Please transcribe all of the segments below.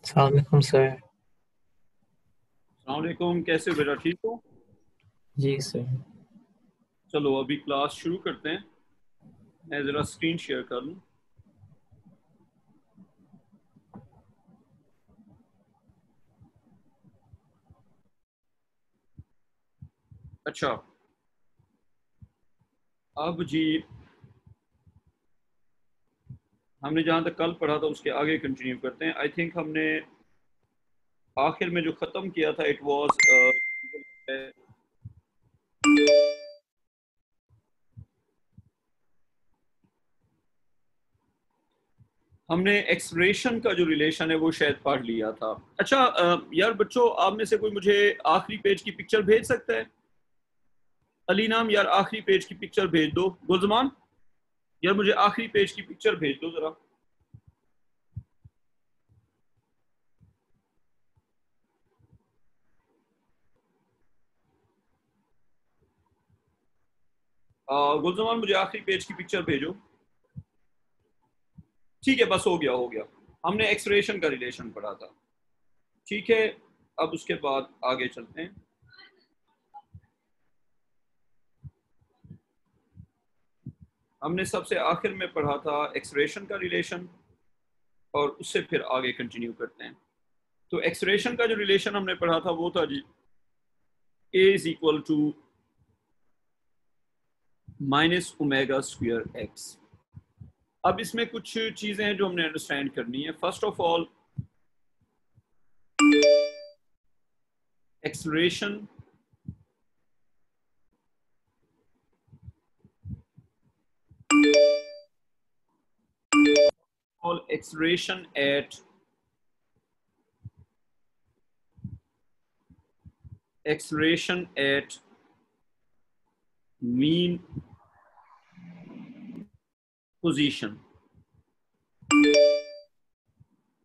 सलामकुम सर। अस्सलामुअलैकुम, कैसे हो बेटा? ठीक हो? जी सर। चलो अभी क्लास शुरू करते हैं। मैं ज़रा स्क्रीन शेयर कर लूँ। अच्छा, अब जी हमने जहाँ तक कल पढ़ा था उसके आगे कंटिन्यू करते हैं। आई थिंक हमने आखिर में जो ख़त्म किया था इट वाज हमने एक्सप्रेशन का जो रिलेशन है वो शायद पढ़ लिया था। अच्छा, यार बच्चों, आप में से कोई मुझे आखिरी पेज की पिक्चर भेज सकता है? अली नाम, यार आखिरी पेज की पिक्चर भेज दो। गुलजमान, यार मुझे आखिरी पेज की पिक्चर भेज दो ज़रा। गुलजमान, मुझे आखिरी पेज की पिक्चर भेजो। ठीक है, बस हो गया हो गया। हमने एक्सप्रेशन का रिलेशन पढ़ा था। ठीक है, अब उसके बाद आगे चलते हैं। हमने सबसे आखिर में पढ़ा था एक्सप्रेशन का रिलेशन, और उससे फिर आगे कंटिन्यू करते हैं। तो एक्सप्रेशन का जो रिलेशन हमने पढ़ा था वो था जी a is equal to minus omega square x. अब इसमें कुछ चीजें हैं जो हमने अंडरस्टैंड करनी है। First of all, expression all expression at acceleration at mean position.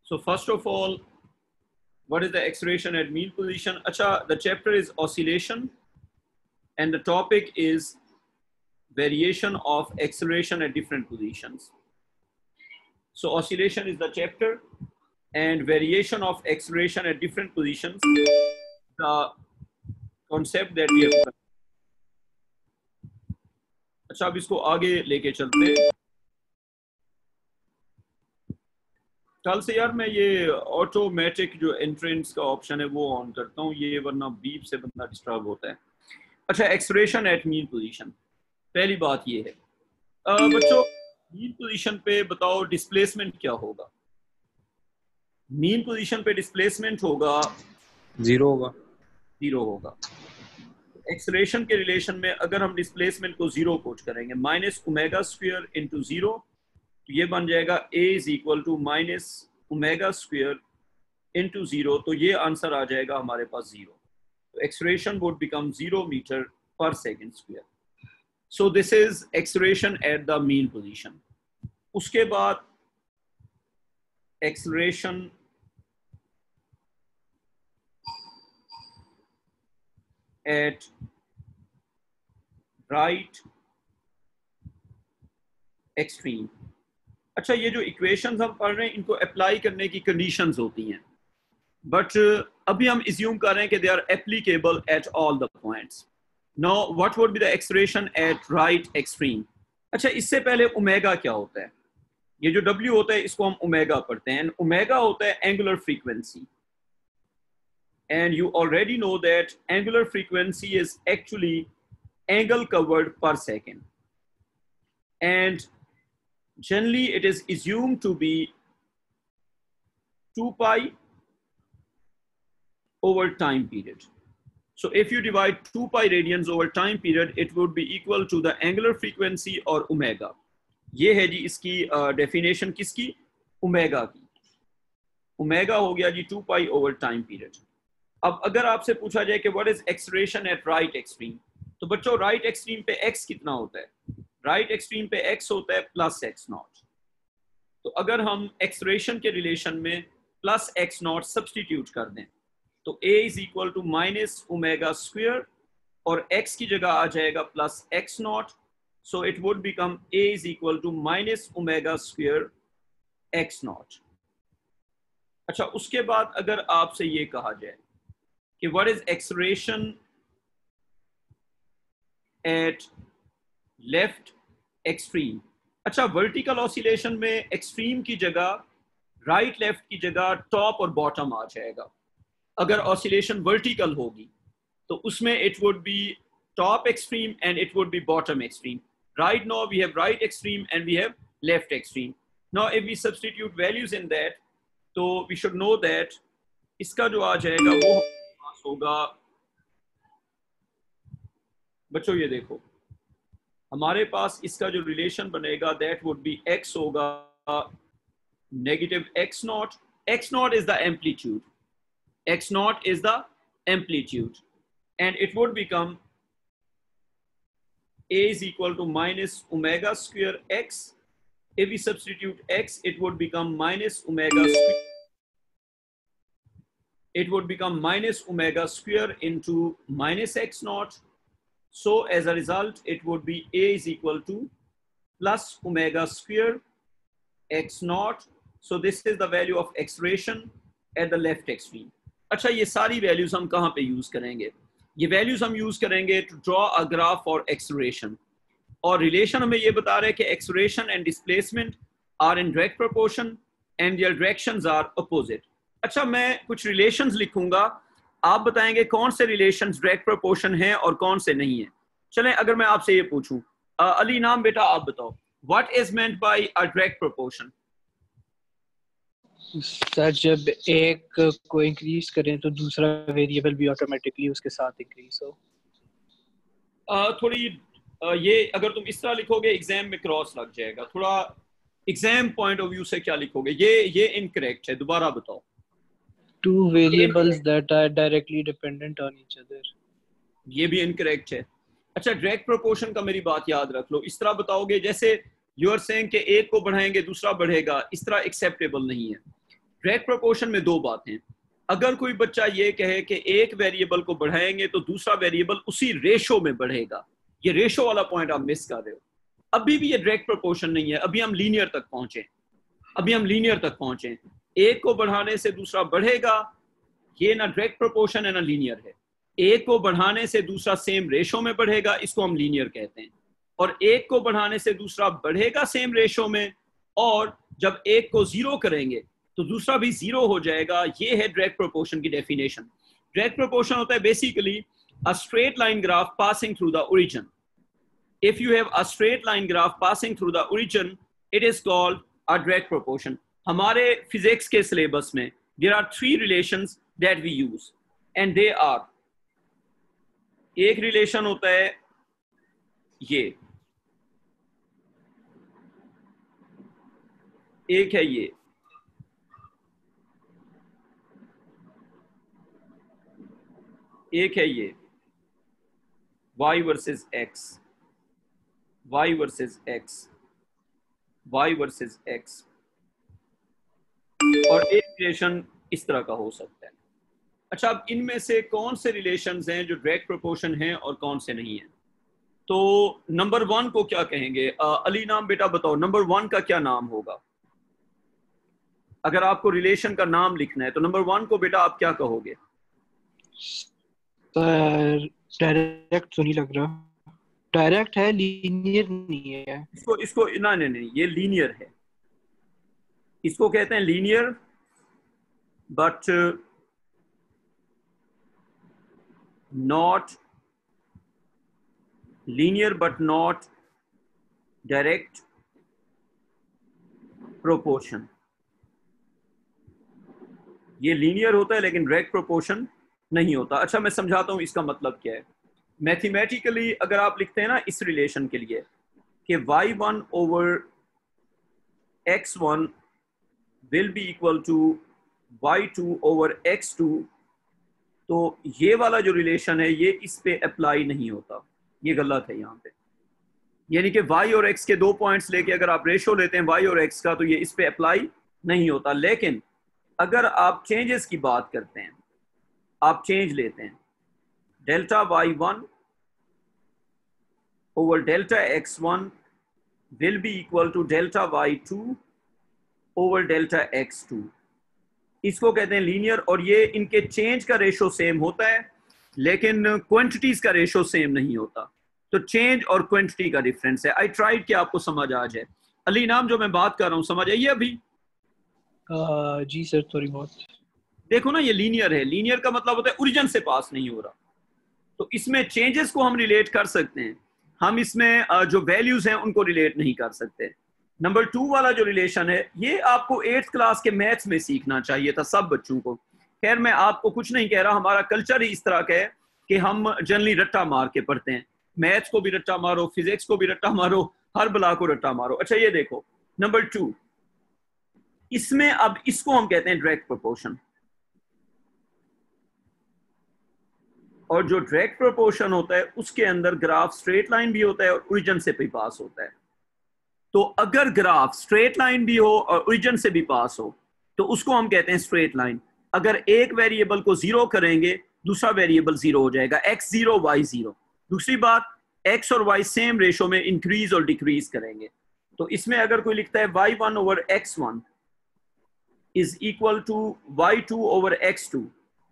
So first of all, what is the acceleration at mean position? Acha, the chapter is oscillation and the topic is variation of acceleration at different positions. So oscillation is the chapter and variation of acceleration at different positions, the concept that we have. अच्छा, अब इसको आगे लेके चलते हैं। कल से यार मैं ये ऑटोमेटिक जो एंट्रेंस का ऑप्शन है वो ऑन करता हूँ, ये वरना बीप से बंदा डिस्टर्ब होता है। अच्छा, एक्सप्रेशन एट मीन पोजीशन, पहली बात ये है। बच्चों, मीन पोजीशन पे बताओ डिस्प्लेसमेंट क्या होगा? मीन पोजीशन पे डिस्प्लेसमेंट होगा जीरो होगा। जीरो होगा। एक्सलेशन के रिलेशन में अगर हम डिस्प्लेसमेंट को जीरो कोट करेंगे, minus omega square into zero, तो ये बन जाएगा a is equal to minus omega square into zero, तो ये आंसर आ जाएगा हमारे पास जीरो। तो acceleration would become 0 metre per second square. So this is acceleration at the mean position. उसके बाद एक्सलेशन एट राइट एक्सट्रीम। अच्छा, ये जो इक्वेशंस हम पढ़ रहे हैं इनको अप्लाई करने की कंडीशंस होती हैं, बट अभी हम इज्यूम कर रहे हैं कि they are applicable at all the points. Now what would be the expression at right extreme? अच्छा, इससे पहले ओमेगा क्या होता है? ये जो W होता है इसको हम ओमेगा पढ़ते हैं। ओमेगा होता है angular frequency, and you already know that angular frequency is actually angle covered per second, and generally it is assumed to be 2 pi over time period. So if you divide 2 pi radians over time period, it would be equal to the angular frequency or omega. ये है जी इसकी definition किसकी? Omega की। Omega हो गया जी 2 pi over time period. अब अगर आपसे पूछा जाए कि what is acceleration at right extreme, तो बच्चों राइट एक्सट्रीम पे एक्स कितना होता है? राइट एक्सट्रीम पे एक्स होता है प्लस एक्स नॉट। तो अगर हम एक्सलेशन के रिलेशन में प्लस एक्स नॉट सब्सटीट्यूट कर दें तो a is equal to minus omega square, और x की जगह आ जाएगा plus X naught. So it would become a is equal to minus omega square x naught. अच्छा, उसके बाद अगर आपसे ये कहा जाए कि what is acceleration at left extreme. अच्छा, वर्टिकल ऑसिलेशन में एक्सट्रीम की जगह राइट लेफ्ट की जगह टॉप और बॉटम आ जाएगा। अगर ऑसिलेशन वर्टिकल होगी तो उसमें it would be top extreme and it would be bottom extreme. Right now we have right extreme and we have left extreme. Now if we substitute values in that, तो we should know that इसका जो आ जाएगा वो हमारे पास होगा, बच्चों ये देखो, हमारे पास इसका जो रिलेशन बनेगा दैट वुड बी x होगा negative x not. x not is the amplitude, x naught is the amplitude, and it would become a is equal to minus omega square x. If we substitute x, it would become minus omega square. It would become minus omega square into minus x naught. So as a result, it would be a is equal to plus omega square x naught. So this is the value of acceleration at the left extreme. अच्छा, ये सारी values हम कहाँ पे use करेंगे? ये values हम use करेंगे to draw a graph for acceleration. और रिलेशन हमें ये बता रहे हैं कि acceleration and displacement are in direct proportion and their directions are opposite. अच्छा, मैं कुछ रिलेशंस लिखूंगा, आप बताएंगे कौन से रिलेशंस डायरेक्ट प्रोपोर्शन हैं और कौन से नहीं है। चलें, अगर मैं आपसे ये पूछूं, अली नाम बेटा आप बताओ, what is meant by a direct proportion? Sir, जब एक को इंक्रीज करें तो दूसरा वेरिएबल भी ऑटोमेटिकली उसके साथ इंक्रीज हो। थोड़ी ये अगर तुम इस तरह लिखोगे एग्जाम में क्रॉस लग जाएगा। थोड़ा एग्जाम पॉइंट ऑफ व्यू से क्या लिखोगे? ये इनकरेक्ट है, दोबारा बताओ। Two variables that are directly dependent on each other, ये भी इनकरेक्ट है। अच्छा, डायरेक्ट प्रोपोर्शन का मेरी बात याद रख लो, इस तरह बताओगे जैसे यू आर सेइंग कि एक को बढ़ाएंगे दूसरा बढ़ेगा, इस तरह एक्सेप्टेबल नहीं है। डायरेक्ट प्रोपोर्शन में दो बातें, अगर कोई बच्चा ये कहे कि एक वेरिएबल को बढ़ाएंगे तो दूसरा वेरिएबल उसी रेशो में बढ़ेगा, ये रेशो वाला पॉइंट आप मिस कर रहे हो। अभी भी ये डायरेक्ट प्रोपोर्शन नहीं है, अभी हम लीनियर तक पहुंचे, एक को बढ़ाने से दूसरा बढ़ेगा, ये ना डायरेक्ट प्रोपोर्शन है ना लीनियर है। एक को बढ़ाने से दूसरा सेम रेशो में बढ़ेगा, इसको हम लीनियर कहते हैं। और एक को बढ़ाने से दूसरा बढ़ेगा सेम रेशो में, और जब एक को जीरो करेंगे तो दूसरा भी जीरो हो जाएगा। ये है डायरेक्ट प्रोपोर्शन की डेफिनेशन। डायरेक्ट प्रोपोर्शन होता है basically a straight line graph passing through the origin. If you have a straight line graph passing through the origin, it is called a direct proportion. हमारे physics के syllabus में there are three relations that we use, and they are, एक relation होता है ये, एक है ये, एक है ये y versus x, y versus x, y versus x, और एक रिलेशन इस तरह का हो सकता है। अच्छा, अब इनमें से कौन से रिलेशंस हैं जो डायरेक्ट प्रोपोर्शन हैं और कौन से नहीं हैं? तो नंबर वन को क्या कहेंगे? अली नाम बेटा बताओ, नंबर वन का क्या नाम होगा? अगर आपको रिलेशन का नाम लिखना है तो नंबर वन को बेटा आप क्या कहोगे? डायरेक्ट तो नहीं लग रहा, डायरेक्ट है, लीनियर नहीं है। इसको ना, नहीं, ये लीनियर है, इसको कहते हैं linear, but not linear but not direct proportion. ये लीनियर होता है लेकिन डायरेक्ट प्रोपोर्शन नहीं होता। अच्छा, मैं समझाता हूं इसका मतलब क्या है। मैथमेटिकली अगर आप लिखते हैं ना इस रिलेशन के लिए कि y1 over x1 will be equal to y2 over x2, तो ये वाला जो रिलेशन है ये इस पे अप्लाई नहीं होता, ये गलत है यहाँ पे। यानी कि y और x के दो पॉइंट्स लेके अगर आप रेशो लेते हैं y और x का, तो ये इस पे अप्लाई नहीं होता। लेकिन अगर आप चेंजेस की बात करते हैं, आप चेंज लेते हैं delta y1 over delta x1 will be equal to delta y2 over delta x2। इसको कहते हैं लीनियर, और ये इनके चेंज का रेशो सेम होता है लेकिन क्वांटिटीज का रेशो सेम नहीं होता। तो चेंज और क्वांटिटी का डिफरेंस है। आई ट्राइड कि आपको समझ आ जाए। अली नाम जो मैं बात कर रहा हूँ समझ आइए अभी? जी सर, थोड़ी बहुत। देखो ना, ये लीनियर है। लीनियर का मतलब होता है ओरिजिन से पास नहीं हो रहा। तो इसमें चेंजेस को हम रिलेट कर सकते हैं, हम इसमें जो वैल्यूज हैं उनको रिलेट नहीं कर सकते। नंबर 2 वाला जो रिलेशन है ये आपको 8th क्लास के मैथ्स में सीखना चाहिए था सब बच्चों को। खैर मैं आपको कुछ नहीं कह रहा, हमारा कल्चर ही इस तरह का है कि हम जनरली रट्टा मार के पढ़ते हैं। मैथ्स को भी रट्टा मारो, फिजिक्स को भी रट्टा मारो, हर बला को रट्टा मारो। अच्छा ये देखो नंबर 2, इसमें अब इसको हम कहते हैं डायरेक्ट प्रोपोर्शन। और जो डायरेक्ट प्रोपोर्शन होता है उसके अंदर ग्राफ स्ट्रेट लाइन भी होता है और ओरिजिन से भी पास होता है। तो अगर ग्राफ स्ट्रेट लाइन भी हो और ओरिजिन से भी पास हो तो उसको हम कहते हैं स्ट्रेट लाइन। अगर एक वेरिएबल को जीरो करेंगे दूसरा वेरिएबल जीरो हो जाएगा, x जीरो y जीरो। दूसरी बात, x और y सेम रेशो में इंक्रीज और डिक्रीज करेंगे। तो इसमें अगर कोई लिखता है y1 over x1 is equal to y2 over x2,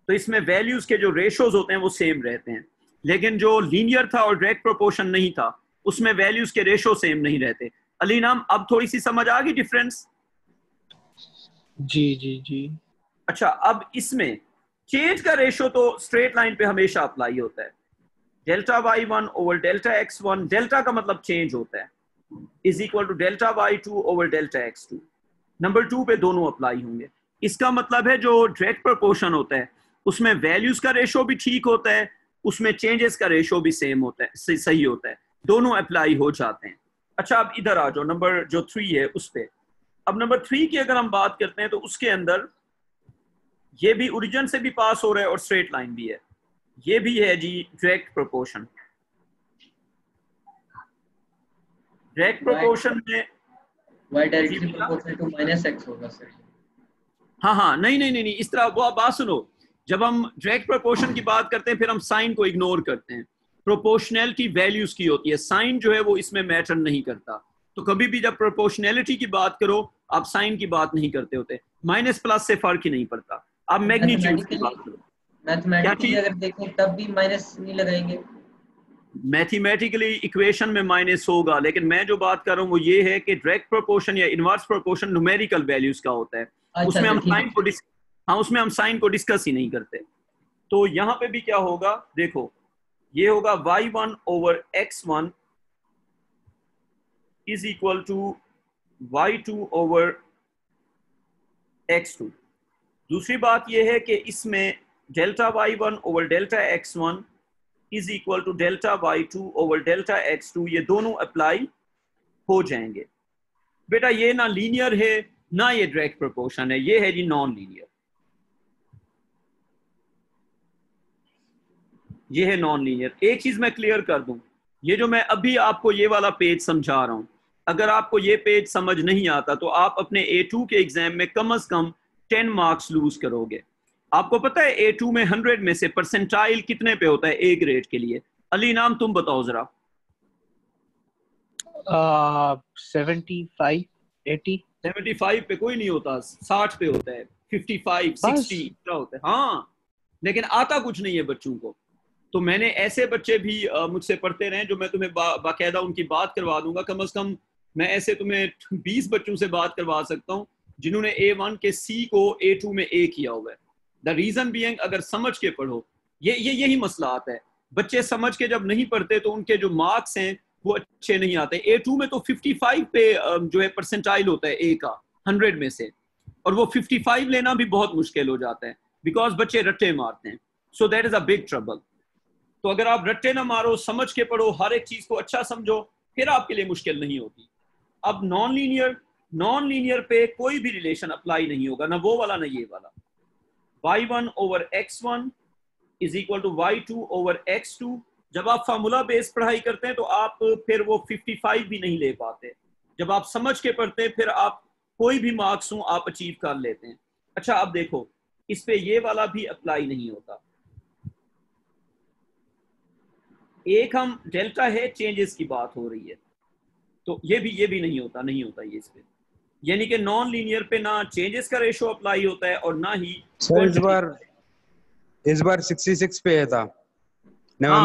तो इसमें वैल्यूज के जो रेशोज होते हैं वो सेम रहते हैं। लेकिन जो लीनियर था और डायरेक्ट प्रोपोर्शन नहीं था उसमें वैल्यूज के रेशो सेम नहीं रहते। अली नाम अब थोड़ी सी समझ आ गई डिफरेंस? जी जी जी। अच्छा, अब इसमें चेंज का रेशो तो स्ट्रेट लाइन पे हमेशा अप्लाई होता है। Delta y1 over delta x1, delta का मतलब चेंज होता है, is equal to delta y2 over delta x2। Number 2 पे दोनों अप्लाई होंगे। इसका मतलब है जो डायरेक्ट प्रोपोर्शन होता है उसमें वैल्यूज का रेशो भी ठीक होता है, उसमें चेंजेस का रेशो भी सेम होता है, सही होता है, दोनों अप्लाई हो जाते हैं। अच्छा अब इधर आ जाओ, नंबर जो 3 है उस पे। अब नंबर 3 की अगर हम बात करते हैं तो उसके अंदर ये भी ओरिजिन से भी पास हो रहा है और स्ट्रेट लाइन भी है। ये भी है जी डायरेक्ट प्रोपोर्शन। डायरेक्ट प्रोपोर्शन में y directly proportional to minus x होगा सर। हाँ हाँ, नहीं नहीं नहीं नहीं, इस तरह वो बात सुनो। जब हम डायरेक्ट प्रोपोर्शन की बात करते हैं फिर हम साइन को इग्नोर करते हैं। प्रोपोर्शनैलिटी वैल्यूज की होती है, साइन जो है वो इसमें मैटर नहीं करता। तो कभी भी जब प्रोपोर्शनैलिटी की बात करो आप साइन की बात नहीं करते होते। माइनस प्लस से फर्क ही नहीं पड़ता। आप मैग्नीट्यूड की बात करो। मैथमेटिकली अगर देखें तब भी माइनस नहीं लगाएंगे। मैथमेटिकली इक्वेशन में माइनस होगा, लेकिन मैं जो बात कर रहा हूँ वो ये है कि डायरेक्ट प्रोपोर्शन या इनवर्स प्रोपोर्शन न्यूमेरिकल वैल्यूज का होता है। अच्छा, उसमें हम ठीक साइन को उसमें हम साइन को डिस्कस ही नहीं करते। तो यहाँ पे भी क्या होगा देखो, ये होगा y1 over x1 is equal to y2 over x2। दूसरी बात यह है कि इसमें delta y1 over delta x1 is equal to delta y2 over delta x2, ये दोनों अप्लाई हो जाएंगे। बेटा ये ना लीनियर है ना ये डायरेक्ट प्रोपोर्शन है, ये है जी नॉन लीनियर। ये है नॉन लीनियर। एक चीज मैं क्लियर कर दूं, ये जो मैं अभी आपको ये वाला पेज समझा रहा हूं, अगर आपको ये पेज समझ नहीं आता तो आप अपने A2 के एग्जाम में कम से कम 10 मार्क्स लूज करोगे। आपको पता है A2 में 100 में से परसेंटाइल कितने पे होता है ए ग्रेड के लिए? अली नाम तुम बताओ जरा। 75 80। 75 पे कोई नहीं होता, 60 पे होता है, 55 60 इतना होता है। हाँ, लेकिन आता कुछ नहीं है बच्चों को। तो मैंने ऐसे बच्चे भी मुझसे पढ़ते रहे जो मैं तुम्हें बाकायदा उनकी बात करवा दूंगा। कम से कम मैं ऐसे तुम्हें 20 बच्चों से बात करवा सकता हूँ जिन्होंने A1 के C को A2 में A किया हुआ है। द रीजन बीइंग, अगर समझ के पढ़ो, यही मसला आता है। बच्चे समझ के जब नहीं पढ़ते तो उनके जो मार्क्स हैं वो अच्छे नहीं आते। A2 में तो 55 पे जो है परसेंटाइल होता है A का 100 में से, और वो 55 लेना भी बहुत मुश्किल हो जाता है बिकॉज बच्चे रट्टे मारते हैं। So that is a big trouble. तो अगर आप रट्टे ना मारो, समझ के पढ़ो, हर एक चीज को अच्छा समझो, फिर आपके लिए मुश्किल नहीं होती। अब नॉन लीनियर पे कोई भी रिलेशन अप्लाई नहीं होगा, ना वो वाला ना ये वाला। y1 over x1 is equal to y2 over x2। जब आप फार्मूला बेस्ड पढ़ाई करते हैं तो आप फिर वो 55 भी नहीं ले पाते। जब आप समझ के पढ़ते हैं फिर आप कोई भी मार्क्स हो आप अचीव कर लेते हैं। अच्छा अब देखो, इस पे ये वाला भी अप्लाई नहीं होता। एक हम डेल्टा है चेंजेस की बात हो रही है, तो ये भी नहीं होता ये इस पे। यानी कि नॉन लीनियर पे ना चेंजेस का रेशो अप्लाई होता है और ना ही सर इस बार 66 पे था हाँ,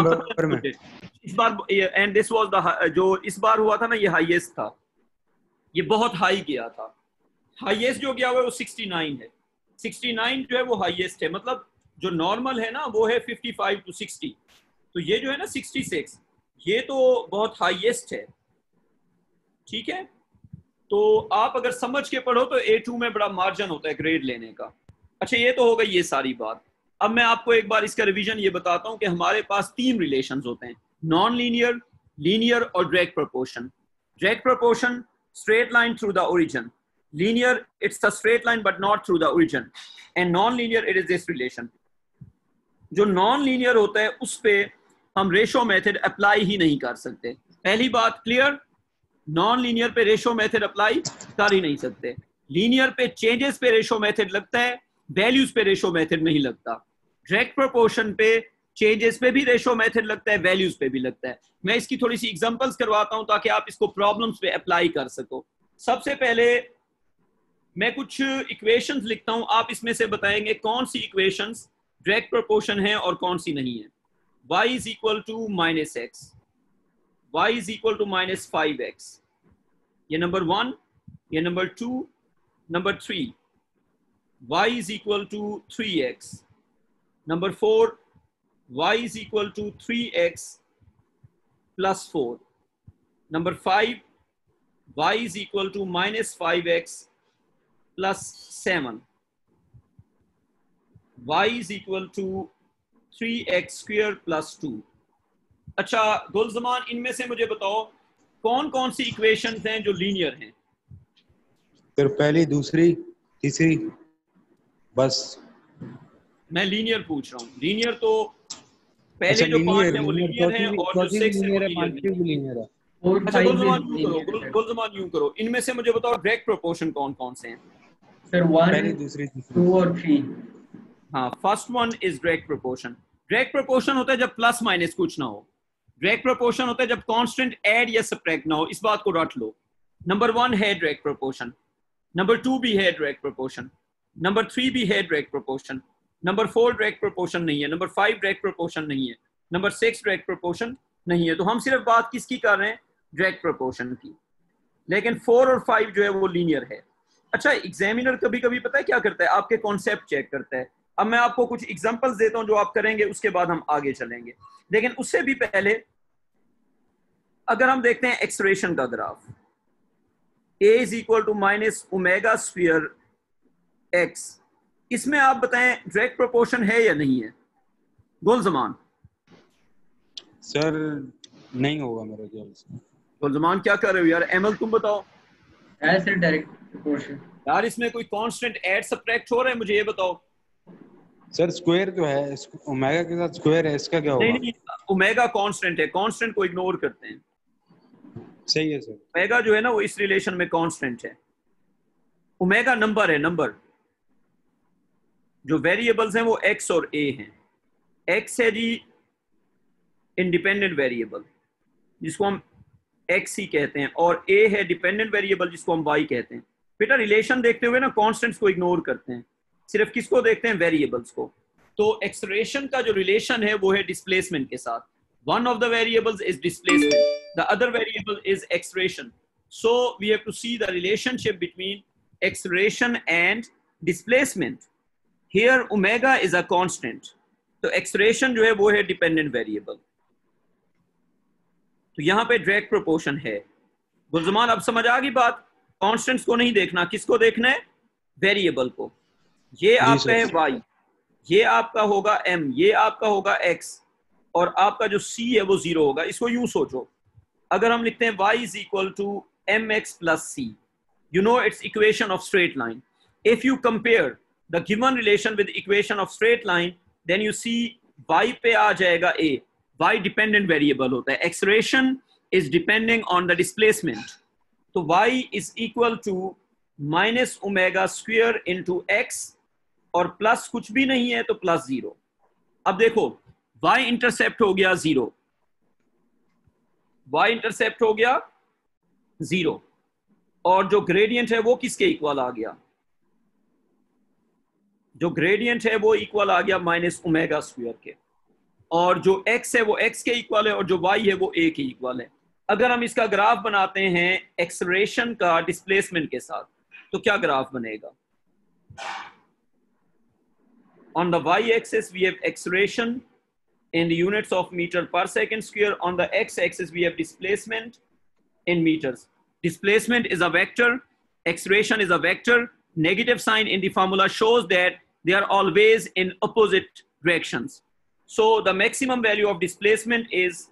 पता नवंबर है में। मुझे इस बार, एंड दिस वाज द जो इस बार हुआ था ना, ये हाईएस्ट था, ये बहुत हाई गया था। हाईएस्ट जो गया हुआ है वो 69 है। 69 जो है वो हाईएस्ट है, मतलब जो नॉर्मल है ना वो है 55 to 60, तो ये जो है ना 66, ये तो बहुत हाईएस्ट है। ठीक है, तो आप अगर समझ के पढ़ो तो A2 में बड़ा मार्जिन होता है ग्रेड लेने का। अच्छा, ये तो हो गई ये सारी बात। अब मैं आपको एक बार इसका रिवीजन ये बताता हूँ कि हमारे पास 3 रिलेशंस होते हैं, नॉन लीनियर, लीनियर और direct proportion. Direct proportion, straight line through the origin. Linear, it's a straight line but not through the origin. And non-linear, it is this relation. जो नॉन लीनियर होता है उस पे हम ratio method apply ही नहीं कर सकते। पहली बात क्लियर, नॉन लीनियर पे रेशो मेथड अप्लाई कर ही नहीं सकते। लीनियर पे चेंजेस पे रेशो मेथड लगता है, वैल्यूज पे रेशो मेथड नहीं लगता। डायरेक्ट प्रोपोर्शन पे चेंजेस पे भी रेशो मेथड लगता है, वैल्यूज पे भी लगता है। मैं इसकी थोड़ी सी एग्जांपल्स करवाता हूं ताकि आप इसको प्रॉब्लम्स पे अप्लाई कर सको। सबसे पहले मैं कुछ इक्वेशंस लिखता हूं, आप इसमें से बताएंगे कौन सी इक्वेशंस डायरेक्ट प्रोपोर्शन है और कौन सी नहीं है। y is equal to -x, y is equal to -5x, ये नंबर 1, ये number 2, number 3, y is equal to 3x, number 4, y is equal to 3x plus 4, number 5, y is equal to -5x plus 7, y is equal to 3x square plus 2। अच्छा गुलजमान, इनमें से मुझे बताओ कौन कौन सी equations हैं जो लीनियर हैं? फिर पहली, दूसरी, तीसरी, बस। मैं लीनियर पूछ रहा हूँ। लीनियर तो पहले अच्छा, जो 5 लीनियर, हैं वो लीनियर हैं और जो 6 है वो लीनियर नहीं। लीनियर है। अच्छा गुलजमान यूं करो, गुलजमान यूं करो, इनमें से मुझे बताओ डायरेक्ट प्रोपोर्शन कौन कौन से हैं? सर 1, दूसरी, 2 और 3। हाँ, first one is direct proportion. Direct proportion होता है जब प्लस माइनस कुछ ना हो। डायरेक्ट प्रोपोर्शन होता है जब कांस्टेंट ऐड या सब्ट्रैक्ट ना हो। इस बात को रट लो। नंबर 1 है डायरेक्ट प्रोपोर्शन, नंबर 2 भी है डायरेक्ट प्रोपोर्शन, नंबर 3 भी है direct proportion, number 4 direct proportion नहीं है, नंबर 5 डायरेक्ट प्रोपोर्शन नहीं है, नंबर 6 डायरेक्ट प्रोपोर्शन नहीं है। तो हम सिर्फ बात किसकी कर रहे हैं? डायरेक्ट प्रोपोर्शन की। लेकिन 4 और 5 जो है वो लीनियर है। अच्छा, एग्जामिनर कभी कभी पता है क्या करता है? आपके कॉन्सेप्ट चेक करता है। अब मैं आपको कुछ एग्जांपल्स देता हूं जो आप करेंगे, उसके बाद हम आगे चलेंगे। लेकिन उससे भी पहले अगर हम देखते हैं एक्सप्रेशन का graph, a is equal to minus omega square x, इसमें आप बताएं डायरेक्ट प्रोपोर्शन है या नहीं है? गुलजमान सर नहीं होगा मेरे ख्याल से। गुलजमान क्या कर रहे हो यार? एमल तुम बताओ है सर डायरेक्ट प्रोपोर्शन। यार, इसमें कोई कांस्टेंट ऐड सब्ट्रैक्ट हो रहा है? मुझे ये बताओ। सर स्क्वायर क्यों है? ओमेगा के साथ स्क्वायर है, इसका क्या होगा? नहीं, ओमेगा कांस्टेंट है, कांस्टेंट को इग्नोर करते हैं। सही है सर। ओमेगा जो है ना वो इस रिलेशन में कांस्टेंट है। ओमेगा नंबर है, नंबर। जो वेरिएबल्स हैं वो x और a हैं। x है जी इंडिपेंडेंट वेरिएबल जिसको हम x ही कहते हैं, और a है डिपेंडेंट वेरिएबल जिसको हम y कहते हैं। बेटा रिलेशन देखते हुए ना कॉन्स्टेंट्स को इग्नोर करते हैं, सिर्फ किसको देखते हैं? वेरिएबल्स को। तो एक्सप्रेशन का जो रिलेशन है वो है डिस्प्लेसमेंट के साथ। One of the variables is displacement, the other variable is expression. So we have to see the relationship between expression and displacement. Here omega is a constant, तो एक्सप्रेशन जो है वो है डिपेंडेंट वेरिएबल। तो यहां पे डायरेक्ट प्रोपोर्शन है। गुलजमान अब समझ आ गई बात? कांस्टेंट्स को नहीं देखना, किसको देखना है? वेरिएबल को। ये आपका है y, ये आपका होगा m, ये आपका होगा x, और आपका जो c है वो 0 होगा। इसको यूं सोचो, अगर हम लिखते हैं y is equal to mx plus c, you know it's equation of straight line. If you compare the given relation with equation of straight line, then you see y पे आ जाएगा a, y dependent variable होता है, acceleration is depending on the displacement, तो y is equal to minus omega square into x, और plus कुछ भी नहीं है तो प्लस 0। अब देखो y इंटरसेप्ट हो गया 0, y इंटरसेप्ट हो गया 0, और जो ग्रेडियंट है वो किसके इक्वल आ गया? जो ग्रेडियंट है वो इक्वल आ गया माइनस ओमेगा स्क्वायर के, और जो x है वो x के इक्वल है और जो y है वो a के इक्वल है। अगर हम इसका ग्राफ बनाते हैं एक्सेलरेशन का डिस्प्लेसमेंट के साथ तो क्या ग्राफ बनेगा? On the y-axis we have acceleration in the units of meter per second square. On the x-axis we have displacement in meters. Displacement is a vector, acceleration is a vector. Negative sign in the formula shows that they are always in opposite directions. So the maximum value of displacement is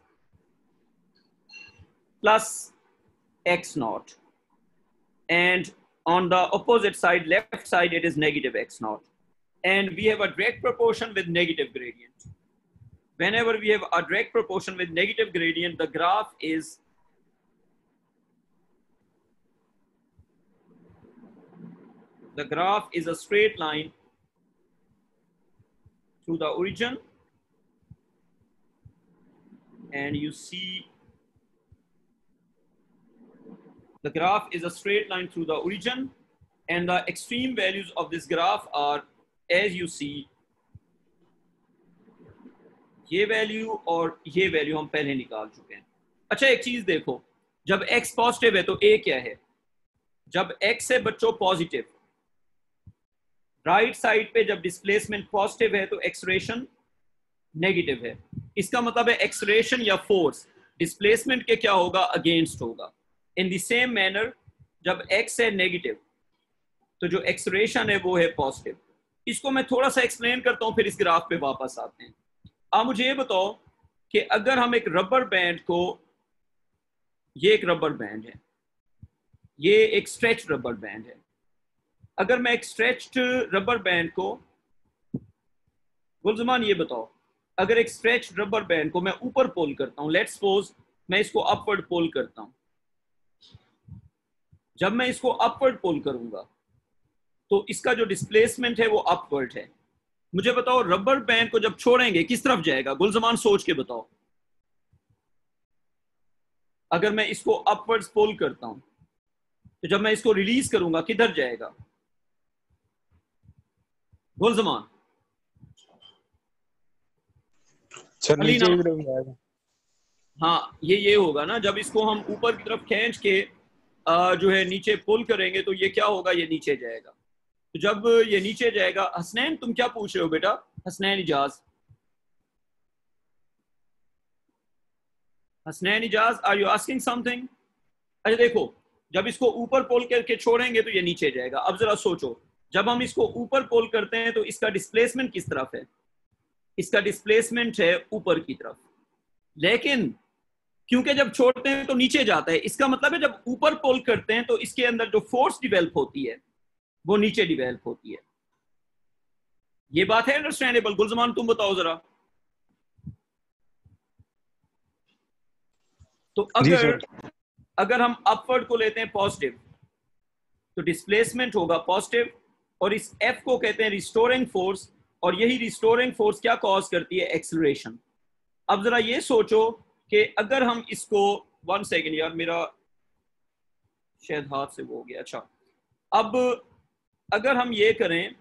plus x naught, and on the opposite side, left side, it is negative x naught. And we have a direct proportion with negative gradient. Whenever we have a direct proportion with negative gradient, the graph is a straight line through the origin, and you see the graph is a straight line through the origin, and the extreme values of this graph are, as you see, ये value और ये value हम पहले निकाल चुके हैं। अच्छा, एक चीज देखो, जब x पॉजिटिव है तो a क्या है? जब x है बच्चों पॉजिटिव, राइट साइड पे जब डिस्प्लेसमेंट पॉजिटिव है तो एक्सेलरेशन नेगेटिव है। इसका मतलब है एक्सेलरेशन या फोर्स डिस्प्लेसमेंट के क्या होगा? अगेंस्ट होगा। इन द सेम मैनर जब x है नेगेटिव तो जो एक्सेलरेशन है वो है पॉजिटिव। इसको मैं थोड़ा सा एक्सप्लेन करता हूं, फिर इस ग्राफ पे वापस आते हैं। आप मुझे ये बताओ कि अगर हम एक रबर बैंड को, ये एक रबर बैंड है, ये एक स्ट्रेच रबर बैंड है, अगर मैं एक स्ट्रेच्ड रबर बैंड को, गुलजमान ये बताओ, अगर एक स्ट्रेच्ड रबर बैंड को मैं ऊपर पुल करता हूं, लेट्स सपोज मैं इसको अपवर्ड पुल करता हूं, जब मैं इसको अपवर्ड पुल करूंगा तो इसका जो डिस्प्लेसमेंट है वो अपवर्ड है। मुझे बताओ रबर बैंड को जब छोड़ेंगे किस तरफ जाएगा? गुलजमान सोच के बताओ। अगर मैं इसको अपवर्ड्स पुल करता हूं तो जब मैं इसको रिलीज करूंगा किधर जाएगा? गुलजमान सर नीचे की तरफ जाएगा। हाँ, ये होगा ना, जब इसको हम ऊपर की तरफ खींच के जो है नीचे पुल करेंगे तो ये क्या होगा? ये नीचे जाएगा। तो जब ये नीचे जाएगा, हसनैन तुम क्या पूछ रहे हो बेटा? Hasnain Ejaz, Hasnain Ejaz, are you asking something? अच्छा देखो, जब इसको ऊपर पुल करके छोड़ेंगे तो ये नीचे जाएगा। अब जरा सोचो, जब हम इसको ऊपर पुल करते हैं तो इसका डिस्प्लेसमेंट किस तरफ है? इसका डिस्प्लेसमेंट है ऊपर की तरफ, लेकिन क्योंकि जब छोड़ते हैं तो नीचे जाता है, इसका मतलब है जब ऊपर पुल करते हैं तो इसके अंदर जो फोर्स डिवेल्प होती है वो नीचे डिवेल्प होती है। ये बात है अंडरस्टैंडेबल? गुलजमान तुम बताओ जरा। तो अगर हम अपवर्ड को लेते हैं पॉजिटिव तो डिस्प्लेसमेंट होगा पॉजिटिव, और इस F को कहते हैं रिस्टोरिंग फोर्स, और यही रिस्टोरिंग फोर्स क्या कॉज करती है? एक्सेलरेशन। अब जरा ये सोचो कि अगर हम इसको, 1 सेकेंड यार, मेरा शायद हाथ से वो हो गया। अच्छा, अब अगर हम ये करें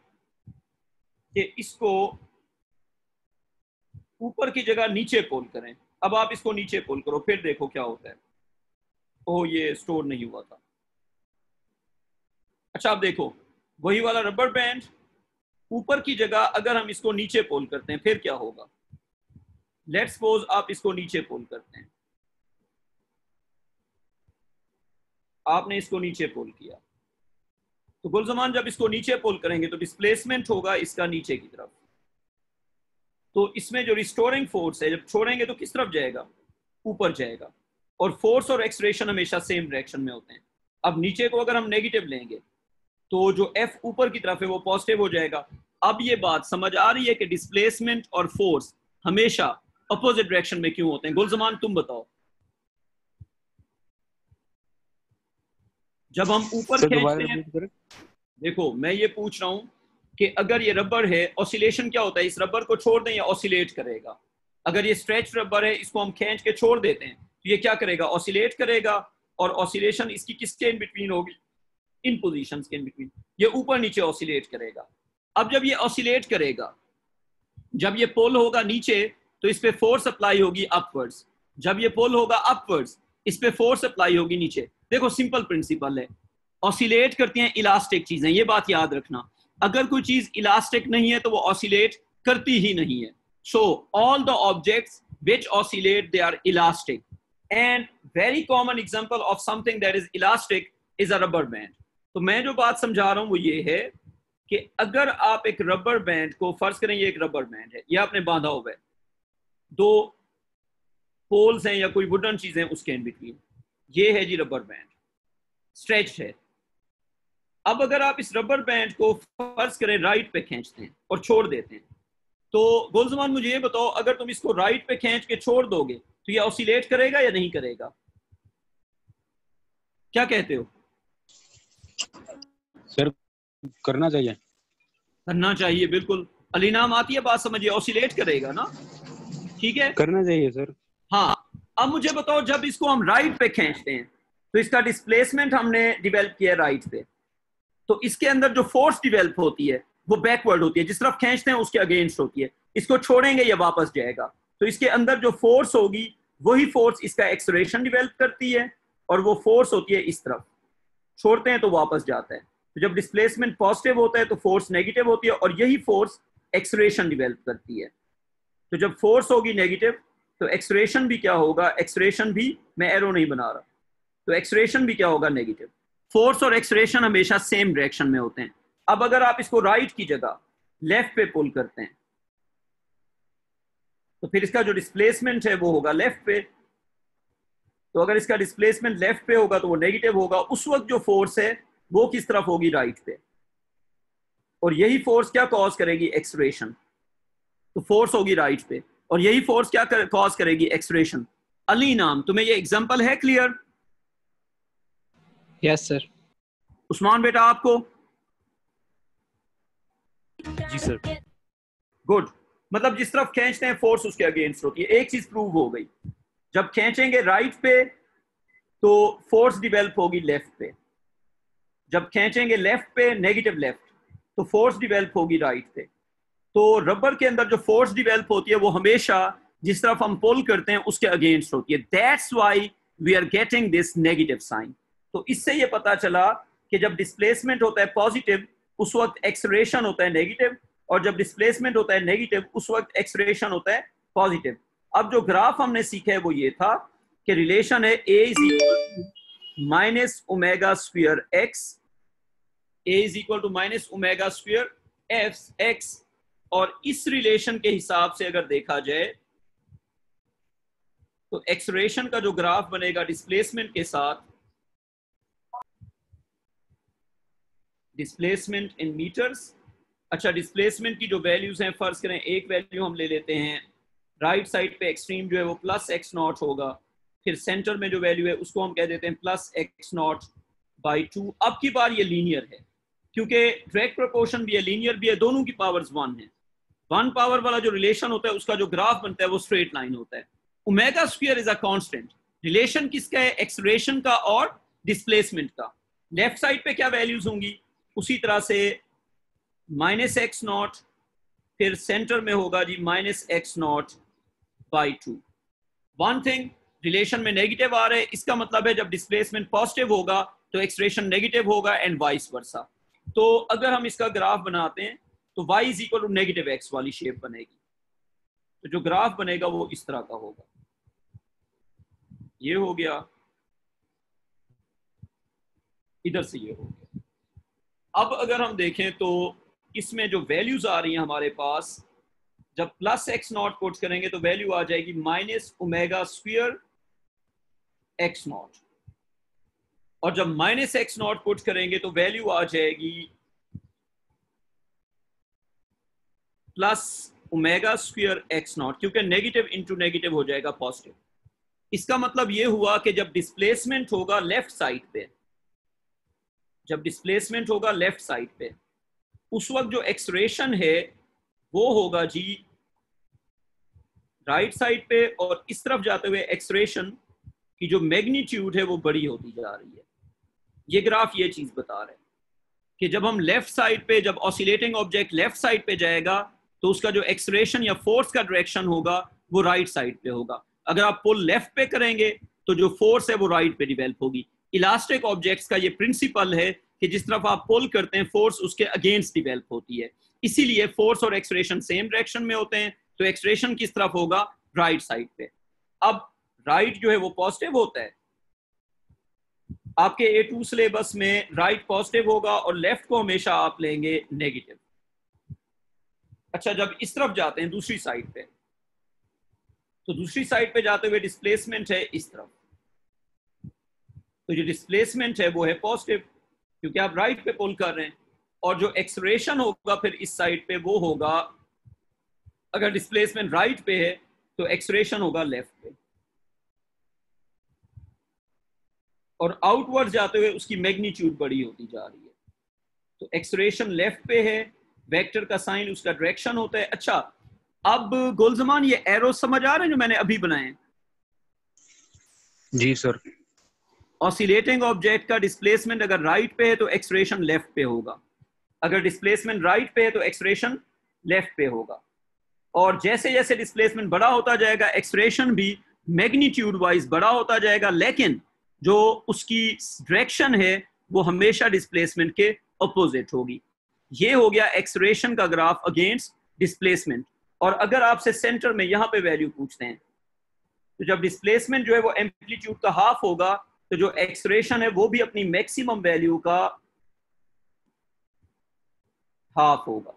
कि इसको ऊपर की जगह नीचे पुल करें, अब आप इसको नीचे पुल करो, फिर देखो क्या होता है। ओह, ये स्टोर नहीं हुआ था। अच्छा, आप देखो, वही वाला रबर बैंड ऊपर की जगह अगर हम इसको नीचे पुल करते हैं फिर क्या होगा? लेट्स सपोज आप इसको नीचे पुल करते हैं, आपने इसको नीचे पुल किया, तो गुलजमान जब इसको नीचे पुल करेंगे तो डिस्प्लेसमेंट होगा इसका नीचे की तरफ। तो इसमें जो रिस्टोरिंग फोर्स है, जब छोड़ेंगे तो किस तरफ जाएगा? ऊपर जाएगा। और फोर्स और एक्सेलरेशन हमेशा सेम डायरेक्शन में होते हैं। अब नीचे को अगर हम नेगेटिव लेंगे तो जो F ऊपर की तरफ है वो पॉजिटिव हो जाएगा। अब ये बात समझ आ रही है कि डिस्प्लेसमेंट और फोर्स हमेशा अपोजिट डायरेक्शन में क्यों होते हैं? गुलजमान तुम बताओ। जब हम ऊपर खींचते हैं, देखो मैं ये पूछ रहा हूं कि अगर ये रबर है, ऑसिलेशन क्या होता है? इस रबर को छोड़ दें या ऑसिलेट करेगा? अगर ये स्ट्रेच रबर है, इसको हम खींच के छोड़ देते हैं तो ये क्या करेगा? ऑसिलेट करेगा। और ऑसिलेशन इसकी किसके इन बिटवीन होगी, इन पोजीशंस के इन बिटवीन। ये ऊपर नीचे ऑसिलेट करेगा। अब जब ये ऑसिलेट करेगा, जब ये पोल होगा नीचे तो इस पे फोर्स अप्लाई होगी अपवर्ड्स, जब ये पोल होगा अपवर्ड्स इस पे फोर्स अप्लाई होगी नीचे। देखो सिंपल प्रिंसिपल है, ऑसिलेट करती हैं इलास्टिक चीजें, ये बात याद रखना। अगर कोई चीज इलास्टिक नहीं है तो वो ऑसिलेट करती ही नहीं है। So all the objects which oscillate they are elastic, and very common example of something that is elastic is a rubber band। तो मैं जो बात समझा रहा हूं वो ये है कि अगर आप एक रबर बैंड को, फर्ज करें ये एक रबर बैंड है, ये आपने बांधा हुआ है, दो पोल्स हैं या कोई वुडन चीजें उसके इन बिटवीन, ये है जी रबर बैंड, स्ट्रेच है। अब अगर आप इस रबर बैंड को फर्ज करें राइट पे खींचते हैं और छोड़ देते हैं, तो गुलजमान मुझे ये बताओ, अगर तुम इसको राइट पे खींच के छोड़ दोगे तो ये ऑसिलेट करेगा या नहीं करेगा? क्या कहते हो? सर करना चाहिए। करना चाहिए, बिल्कुल। अलीनाम आती है बात समझिए, ऑसिलेट करेगा ना, ठीक है, करना चाहिए सर। हाँ। अब मुझे बताओ, जब इसको हम राइट पे खींचते हैं तो इसका डिस्प्लेसमेंट हमने डिवेल्प किया राइट पे, तो इसके अंदर जो फोर्स डिवेल्प होती है वो बैकवर्ड होती है, जिस तरफ खींचते हैं उसके अगेंस्ट होती है। इसको छोड़ेंगे या वापस जाएगा, तो इसके अंदर जो फोर्स होगी वही फोर्स इसका एक्सेलरेशन डिवेल्प करती है, और वो फोर्स होती है इस तरफ, छोड़ते हैं तो वापस जाता है। तो जब डिस्प्लेसमेंट पॉजिटिव होता है तो फोर्स नेगेटिव होती है, और यही फोर्स एक्सेलरेशन डिवेल्प करती है। तो जब फोर्स होगी नेगेटिव तो एक्सेलरेशन भी क्या होगा, एक्सेलरेशन भी, मैं एरो नहीं बना रहा, तो एक्सेलरेशन भी क्या होगा, नेगेटिव। फोर्स और एक्सेलरेशन हमेशा सेम डायरेक्शन में होते हैं। अब अगर आप इसको राइट की जगह लेफ्ट पे पुल करते हैं तो फिर इसका जो डिस्प्लेसमेंट है वो होगा लेफ्ट पे। तो अगर इसका डिस्प्लेसमेंट लेफ्ट पे होगा तो वो नेगेटिव होगा। उस वक्त जो फोर्स है वो किस तरफ होगी, राइट पे, और यही फोर्स क्या कॉज करेगी, एक्सेलरेशन। तो फोर्स होगी राइट पे और यही फोर्स क्या कॉज करेगी, एक्सेलरेशन। अली नाम, तुम्हें ये एग्जांपल है क्लियर? Yes sir. उस्मान बेटा आपको? जी सर। गुड। मतलब जिस तरफ खींचते हैं फोर्स उसके अगेंस्ट होती है। एक चीज प्रूव हो गई, जब खींचेंगे राइट पे तो फोर्स डिवेल्प होगी लेफ्ट पे, जब खींचेंगे लेफ्ट पे नेगेटिव लेफ्ट तो फोर्स डिवेल्प होगी राइट पे। तो रबर के अंदर जो फोर्स डिवेल्प होती है वो हमेशा जिस तरफ हम पुल करते हैं उसके अगेंस्ट होती है। That's why we are getting this negative sign. तो इससे ये पता चला कि जब डिस्प्लेसमेंट होता है पॉजिटिव उस वक्त एक्सेलरेशन होता है नेगेटिव, और जब डिस्प्लेसमेंट होता है नेगेटिव उस वक्त एक्सेलरेशन होता है पॉजिटिव। अब जो ग्राफ हमने सीखा है वो ये था कि रिलेशन है a is equal to minus omega square x, a is equal to minus omega square x, और इस रिलेशन के हिसाब से अगर देखा जाए तो एक्सेलरेशन का जो ग्राफ बनेगा डिस्प्लेसमेंट के साथ, डिस्प्लेसमेंट इन मीटर्स। अच्छा, डिस्प्लेसमेंट की जो वैल्यूज हैं, फर्ज करें एक वैल्यू हम ले लेते हैं, राइट साइड पे एक्सट्रीम जो है वो प्लस एक्स नॉट होगा, फिर सेंटर में जो वैल्यू है उसको हम कह देते हैं प्लस एक्स नॉट बाई 2। अब की बार ये लीनियर है क्योंकि डायरेक्ट प्रोपोर्शन भी है, लीनियर भी है, दोनों की पावर्स 1 है। 1 पावर वाला जो रिलेशन होता है उसका जो ग्राफ बनता है वो स्ट्रेट लाइन होता है। Omega square is a constant. Relation किसका है, एक्सेलरेशन का और डिस्प्लेसमेंट का। लेफ्ट साइड पे क्या वैल्यूज होंगी, उसी तरह से माइनस एक्स नॉट, फिर सेंटर में होगा जी minus x not by 2। One thing, relation में नेगेटिव आ रहे हैं, इसका मतलब है जब डिस्प्लेसमेंट पॉजिटिव होगा तो एक्सेलरेशन नेगेटिव होगा एंड वाइस वर्सा। तो अगर हम इसका ग्राफ बनाते हैं तो y is equal to negative X वाली शेप बनेगी। तो जो ग्राफ बनेगा वो इस तरह का होगा, ये हो गया, इधर से ये हो गया। अब अगर हम देखें तो इसमें जो वैल्यूज आ रही हैं हमारे पास, जब प्लस एक्स नॉट पुट करेंगे तो वैल्यू आ जाएगी minus omega square x not, और जब माइनस एक्स नॉट पुट करेंगे तो वैल्यू आ जाएगी plus omega square x not, क्योंकि नेगेटिव इंटू नेगेटिव हो जाएगा पॉजिटिव। इसका मतलब ये हुआ कि जब डिस्प्लेसमेंट होगा लेफ्ट साइड पे, जब डिस्प्लेसमेंट होगा लेफ्ट साइड पे, उस वक्त जो एक्सेलरेशन है वो होगा जी राइट साइड पे, और इस तरफ जाते हुए एक्सेलरेशन की जो मैग्नीट्यूड है वो बड़ी होती जा रही है। ये ग्राफ ये चीज बता रहा है कि जब हम लेफ्ट साइड पे, जब ऑसिलेटिंग ऑब्जेक्ट लेफ्ट साइड पे जाएगा तो उसका जो एक्सलेरेशन या फोर्स का डायरेक्शन होगा वो राइट साइड पे होगा। अगर आप पुल लेफ्ट पे करेंगे तो जो फोर्स है वो राइट पे डिवेल्प होगी। इलास्टिक ऑब्जेक्ट्स का ये प्रिंसिपल है कि जिस तरफ आप पुल करते हैं फोर्स उसके अगेंस्ट डिवेल्प होती है, इसीलिए फोर्स और एक्सलेरेशन सेम डायरेक्शन में होते हैं, तो एक्सलेरेशन किस तरफ होगा? राइट साइड पे। अब राइट जो है वो पॉजिटिव होता है, आपके A2 सिलेबस में राइट पॉजिटिव होगा और लेफ्ट को हमेशा आप लेंगे नेगेटिव। अच्छा, जब इस तरफ जाते हैं दूसरी साइड पे, तो दूसरी साइड पे जाते हुए डिस्प्लेसमेंट है इस तरफ, तो जो डिस्प्लेसमेंट है वो है पॉजिटिव क्योंकि आप राइट पे पुल कर रहे हैं, और जो एक्सलेरेशन होगा फिर इस साइड पे वो होगा, अगर डिस्प्लेसमेंट राइट पे है तो एक्सलेरेशन होगा लेफ्ट पे, और आउटवर्ड जाते हुए उसकी मैग्नीट्यूड बड़ी होती जा रही है। तो एक्सलेरेशन लेफ्ट पे है, वेक्टर का साइन उसका डायरेक्शन होता है। अच्छा, अब गुलजमान ये एरो समझ आ रहे हैं जो मैंने अभी बनाए हैं? जी सर। ऑसिलेटिंग ऑब्जेक्ट का डिस्प्लेसमेंट अगर राइट पे है तो एक्सलेरेशन लेफ्ट पे होगा, अगर डिस्प्लेसमेंट राइट पे है तो एक्सलेरेशन लेफ्ट पे होगा, और जैसे जैसे डिस्प्लेसमेंट बड़ा होता जाएगा एक्सलेरेशन भी मैग्नीट्यूड वाइज बड़ा होता जाएगा, लेकिन जो उसकी डायरेक्शन है वो हमेशा डिस्प्लेसमेंट के अपोजिट होगी। ये हो गया एक्सलेरेशन का ग्राफ अगेंस्ट डिस्प्लेसमेंट। और अगर आपसे सेंटर में यहां पे वैल्यू पूछते हैं तो जब डिस्प्लेसमेंट जो है वो एम्पलीट्यूड का हाफ होगा तो जो एक्सलेरेशन है वो भी अपनी मैक्सिमम वैल्यू का हाफ होगा।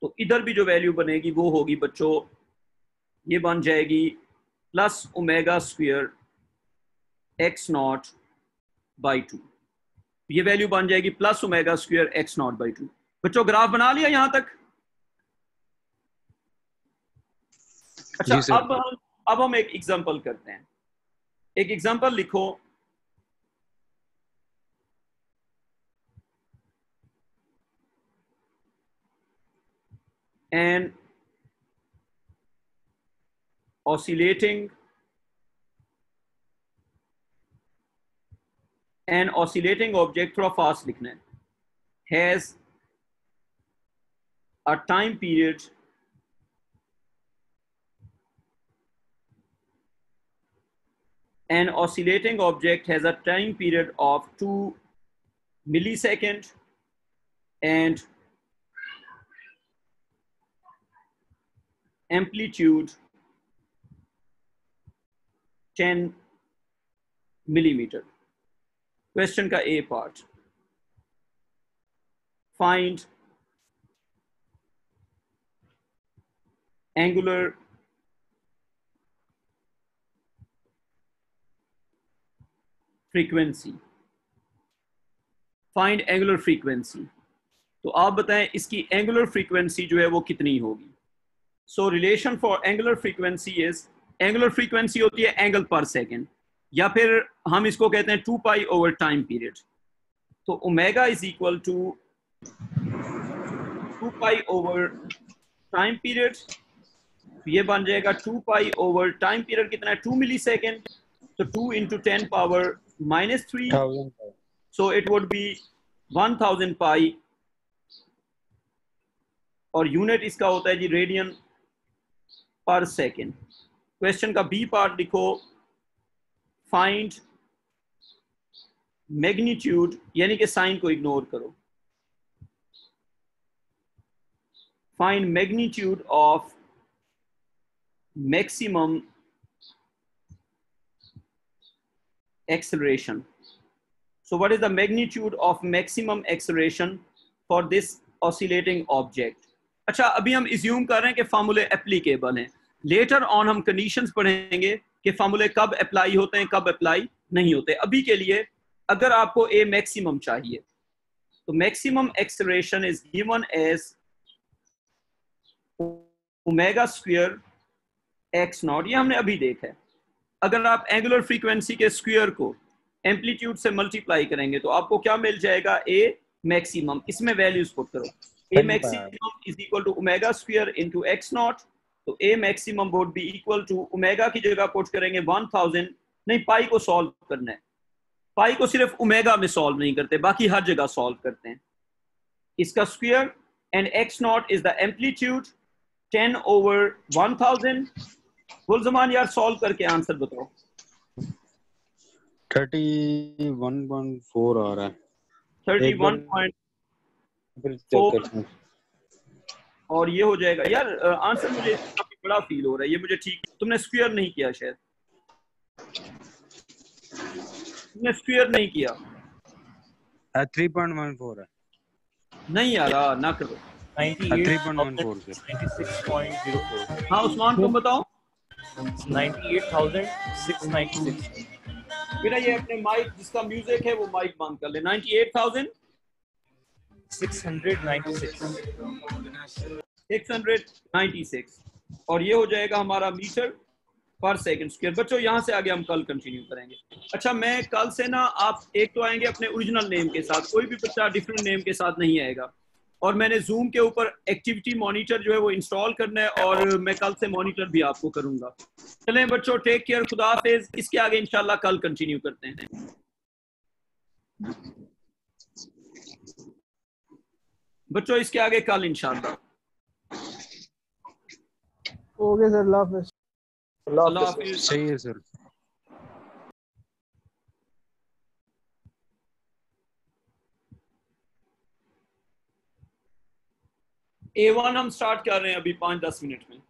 तो इधर भी जो वैल्यू बनेगी वो होगी बच्चों, ये बन जाएगी plus omega square x not by 2। ये वैल्यू बन जाएगी plus omega square x not by 2। बच्चों ग्राफ बना लिया यहां तक? अच्छा, अब हम एक एग्जांपल करते हैं। एक एग्जांपल लिखो, एन oscillating object, थोड़ा फास्ट लिखना है, has a time period an oscillating object has a time period of 2 milliseconds and amplitude 10 millimeter. Question का A part, find angular frequency, find angular frequency। तो आप बताएं इसकी एंगुलर फ्रीक्वेंसी जो है वो कितनी होगी? सो relation for angular frequency is, angular frequency होती है एंगल पर सेकेंड, या फिर हम इसको कहते हैं 2 पाई ओवर टाइम पीरियड। तो omega is equal to 2 pi over time period, ये बन जाएगा 2 पाई ओवर टाइम पीरियड कितना है? 2 मिली सेकेंड, तो 2 into 10 power minus 3, so it would be 1000 पाई, और यूनिट इसका होता है जी रेडियन पर सेकेंड। क्वेश्चन का बी पार्ट लिखो, फाइंड मैग्नीट्यूड, यानी कि साइन को इग्नोर करो, find magnitude of maximum acceleration. So what is the magnitude of maximum acceleration for this oscillating object? अच्छा, अभी हम assume कर रहे हैं कि फार्मूले एप्लीकेबल हैं, लेटर ऑन हम कंडीशंस पढ़ेंगे कि फार्मूले कब अप्लाई होते हैं कब अप्लाई नहीं होते। अभी के लिए अगर आपको a मैक्सिमम चाहिए तो maximum acceleration is given as omega square x not, ये हमने अभी देखा है। अगर आप एंगुलर फ्रीक्वेंसी के स्क्वायर को एम्पलीट्यूड से मल्टीप्लाई करेंगे तो आपको क्या मिल जाएगा? A maximum. इसमें वैल्यूज पुट करो, a maximum is equal to omega square into x not, तो a maximum would be equal to omega की जगह पुट करेंगे 1000, नहीं पाई को सॉल्व करना है, पाई को सिर्फ ओमेगा में सॉल्व नहीं करते, बाकी हर जगह सॉल्व करते हैं। इसका square and x not is the amplitude 10/1000। Gulzaman यार सॉल्व करके आंसर बताओ। 31.4 आ रहा है। 31.4 फिर चेक करते हैं। और ये हो जाएगा यार। आंसर मुझे काफी बड़ा फील हो रहा है, ये मुझे ठीक, तुमने स्क्वायर नहीं किया, शायद तुमने स्क्वायर नहीं किया। 3.14 है। नहीं यार ना करो। 3.14 से 96.04। हाँ उस्मान तुम बताओ। 98,696। बेटा ये अपने माइक, जिसका म्यूजिक है वो माइक बंद कर ले। 98,696 और ये हो जाएगा हमारा मीटर पर सेकंड स्क्वायर। बच्चों यहाँ से आगे हम कल कंटिन्यू करेंगे। अच्छा मैं कल से ना, आप एक तो आएंगे अपने ओरिजिनल नेम के साथ, कोई भी बच्चा डिफरेंट नेम के साथ नहीं आएगा। और मैंने जूम के ऊपर एक्टिविटी मॉनिटर जो है वो इंस्टॉल करना है, और मैं कल से मॉनिटर भी आपको करूंगा। चलें बच्चों, टेक केयर, खुदा हाफिज। इसके आगे इंशाल्लाह कल कंटिन्यू करते हैं। बच्चों इसके आगे कल इंशाल्लाह। ओके सर, अल्लाह हाफिज। अल्लाह हाफिज। सही है सर। A1 हम स्टार्ट कर रहे हैं अभी 5-10 मिनट में।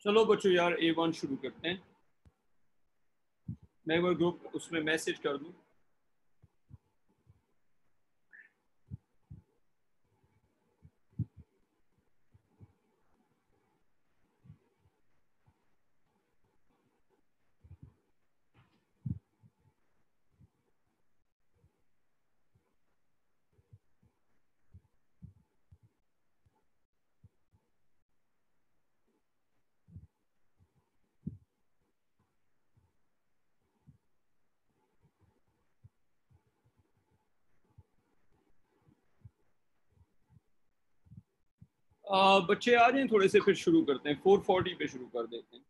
चलो बच्चों यार A1 शुरू करते हैं। मैं वो ग्रुप उसमें मैसेज कर दूं। बच्चे आ जाएं थोड़े से, फिर शुरू करते हैं। 440 पे शुरू कर देते हैं।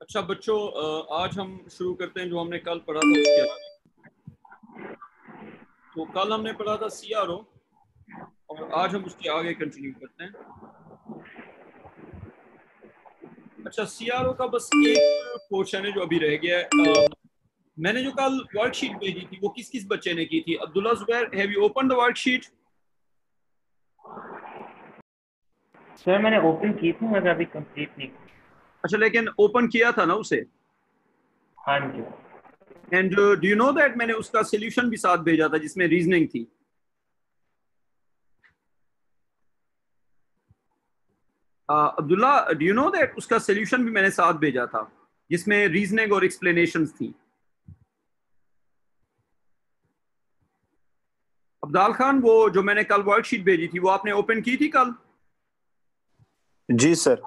अच्छा बच्चों, आज हम शुरू करते हैं जो हमने कल पढ़ा था उसके आगे। तो कल हमने पढ़ा था CRO और आज हम उसके आगे कंटिन्यू करते हैं। अच्छा, CRO का बस एक पोर्शन है जो अभी रह गया है। मैंने जो कल वर्कशीट भेजी थी वो किस किस बच्चे ने की थी? Abdullah Zubair, have you open the worksheet? Sir मैंने ओपन की थी मगर अभी कंप्लीट नहीं की। अच्छा, लेकिन ओपन किया था ना उसे? हाँ जी। And do you know that मैंने उसका सोल्यूशन भी साथ भेजा था जिसमें रीजनिंग थी। Abdullah, do you know that उसका सोल्यूशन भी मैंने साथ भेजा था जिसमें रीजनिंग और एक्सप्लेनेशंस थी। अब्दाल खान, वो जो मैंने कल वर्कशीट भेजी थी वो आपने ओपन की थी कल? जी सर।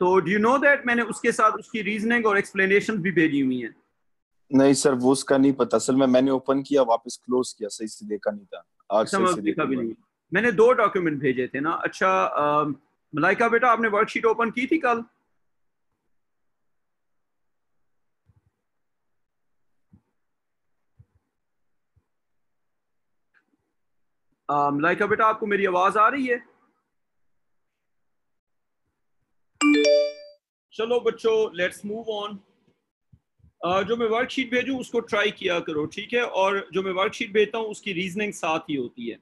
तो डू यू नो दैट मैंने उसके साथ उसकी रीजनिंग और एक्सप्लेनेशंस भी भेजी हुई हैं। नहीं सर, वो उसका नहीं पता सर। मैंने ओपन किया, वापस क्लोज किया, सही से देखा नहीं था। आज अच्छा, सही मैं से देखा भी देखूंगा। नहीं। मैंने 2 डॉक्यूमेंट भेजे थे ना। अच्छा, मलाइका बेटा, आपने वर्कशीट ओपन की थी कल? मलाइका बेटा, आपको मेरी आवाज आ रही है? चलो बच्चों, लेट्स मूव ऑन। जो मैं वर्कशीट भेजूं उसको ट्राई किया करो, ठीक है? और जो मैं वर्कशीट भेजता हूँ उसकी रीजनिंग साथ ही होती है,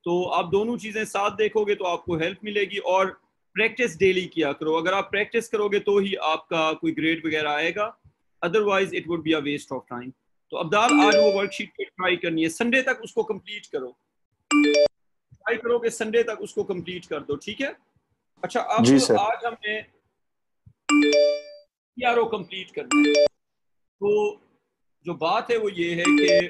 तो आप दोनों चीजें साथ देखोगे तो आपको हेल्प मिलेगी। और प्रैक्टिस डेली किया करो। अगर आप प्रैक्टिस करोगे तो ही आपका कोई ग्रेड वगैरह आएगा, otherwise it would be a waste of time. तो अब्दाल, आज वो वर्कशीट पे ट्राई करनी है, संडे तक उसको कंप्लीट करो। ट्राई करो कि संडे तक उसको कंप्लीट कर दो, ठीक है? अच्छा, अब जी सर। आज हमने CRO कंप्लीट करना है। तो जो बात है वो ये है कि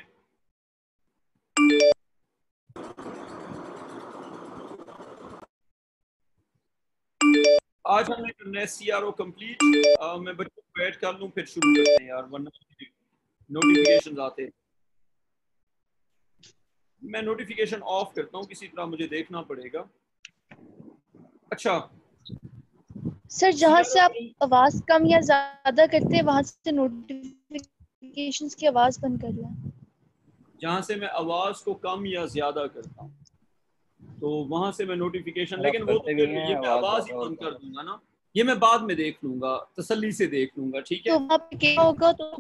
आज हमने करना है CRO कंप्लीट। मैं बच्चों को ऐड कर लूं फिर शुरू करते हैं यार, वरना नोटिफिकेशन आते हैं। मैं नोटिफिकेशन ऑफ करता हूं, किसी तरह मुझे देखना पड़ेगा। अच्छा सर, जहाँ से आप CRO आवाज कम या ज्यादा करते हैं वहां से नोटिफिकेशंस की आवाज बंद कर लें। जहां से मैं आवाज को कम या ज्यादा करता हूं तो वहां से मैं नोटिफिकेशन, लेकिन वो तो फिर ये मैं आवाज ही बंद कर दूंगा ना, ये मैं बाद में देख लूंगा, तसल्ली से देख लूंगा, ठीक है? तो वहाँ पे क्या होगा? तो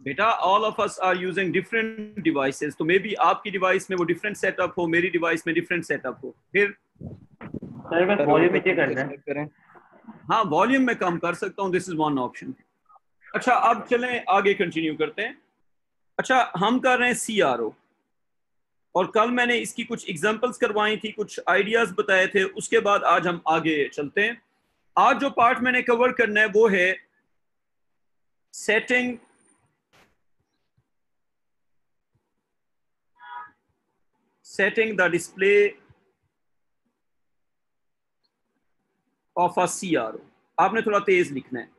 बेटा, all of us are using different devices, तो मे बी आपकी डिवाइस में वो डिफरेंट सेटअप हो, मेरी डिवाइस में डिफरेंट सेटअप हो। फिर सर बस वॉल्यूम नीचे करना है। हाँ, वॉल्यूम में कम कर सकता हूँ, दिस इज वन ऑप्शन। अच्छा, अब चलें आगे कंटिन्यू करते हैं। अच्छा, हम कर रहे हैं CRO। और कल मैंने इसकी कुछ एग्जांपल्स करवाई थी, कुछ आइडियाज बताए थे। उसके बाद आज हम आगे चलते हैं। आज जो पार्ट मैंने कवर करना है वो है setting the display of a CRO। आपने थोड़ा तेज लिखना है।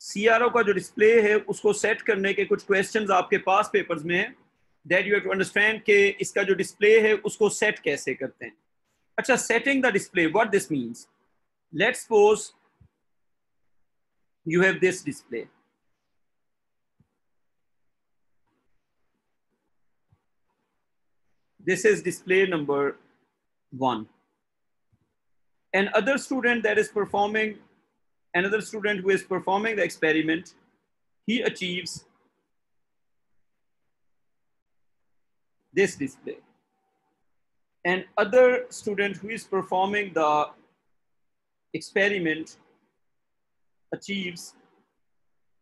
CRO का जो डिस्प्ले है उसको सेट करने के कुछ क्वेश्चंस आपके पास पेपर्स में है, that you have to understand कि इसका जो डिस्प्ले है उसको सेट कैसे करते हैं। अच्छा, setting the display, what this means, let's suppose you have this display. This is display number 1. Another student who is performing the experiment, he achieves this display. And other student who is performing the experiment achieves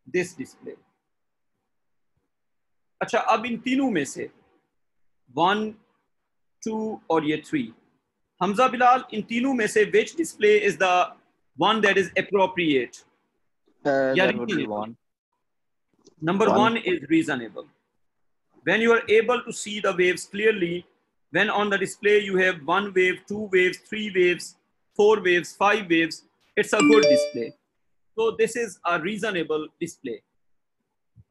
this display. अच्छा, अब इन तीनों में से 1, 2 और ये 3, हमजा बिलाल, इन तीनों में से which display is the one that is appropriate? That would be 1. Number 1 is reasonable. When you are able to see the waves clearly, when on the display you have 1 wave, 2 waves, 3 waves, 4 waves, 5 waves, it's a good display. So this is a reasonable display.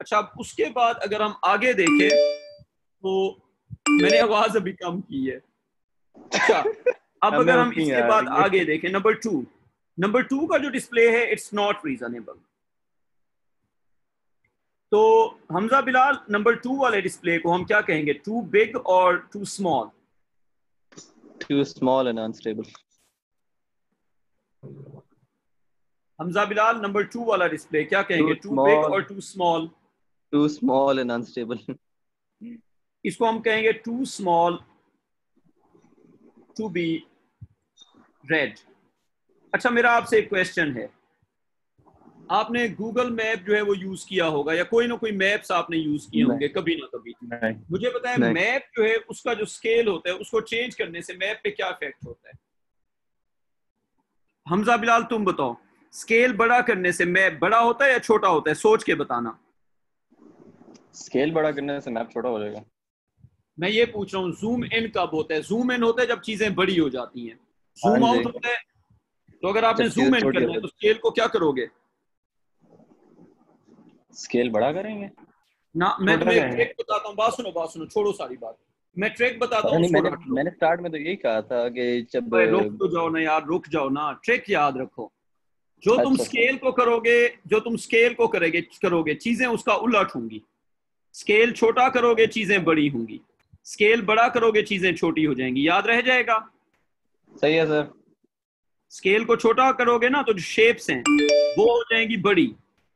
अच्छा, अब उसके बाद अगर हम आगे देखें तो मैंने आवाज अभी कम की है। अच्छा, अब अगर हम इसके बाद आगे देखें, नंबर 2 का जो डिस्प्ले है इट्स नॉट रीजनेबल। तो हमजा बिलाल, नंबर 2 वाले डिस्प्ले को हम क्या कहेंगे, टू बिग और too small? Too small and unstable. Hamza Bilal, number 2 वाला डिस्प्ले क्या कहेंगे, टू बिग और too small? Too small and unstable. इसको हम कहेंगे too small to be read. अच्छा, मेरा आपसे एक क्वेश्चन है, आपने गूगल मैप जो है वो यूज किया होगा या कोई ना कोई मैप्स आपने यूज किए होंगे कभी ना कभी। मुझे बताएं, मैप जो है उसका जो स्केल होता है उसको चेंज करने से मैप पे क्या इफेक्ट होता है? हमजा बिलाल, तुम बताओ, स्केल बड़ा करने से मैप बड़ा होता है या छोटा होता है? सोच के बताना। स्केल बड़ा करने से मैप छोटा हो जाएगा। मैं ये पूछ रहा हूँ, जूम इन कब होता है? जूम इन होता है जब चीजें बड़ी हो जाती हैं। जूम आउट होता है तो अगर आपने जूम इन करना है तो स्केल को क्या करोगे? स्केल बड़ा करेंगे ना। मैं तुम्हें ट्रिक बताता हूँ, बात सुनो, छोड़ो सारी बात, मैं ट्रिक बताता हूँ। मैंने स्टार्ट में तो यही कहा था कि जब रुक तो जाओ ना यार, रुक जाओ ना। ट्रिक याद रखो, जो तुम स्केल को करोगे चीजें उसका उलट होंगी। स्केल छोटा करोगे चीजें बड़ी होंगी, स्केल बड़ा करोगे चीजें छोटी हो जाएंगी। याद रह जाएगा? सही है सर। स्केल को छोटा करोगे ना तो जो शेप्स हैं वो हो जाएंगी बड़ी,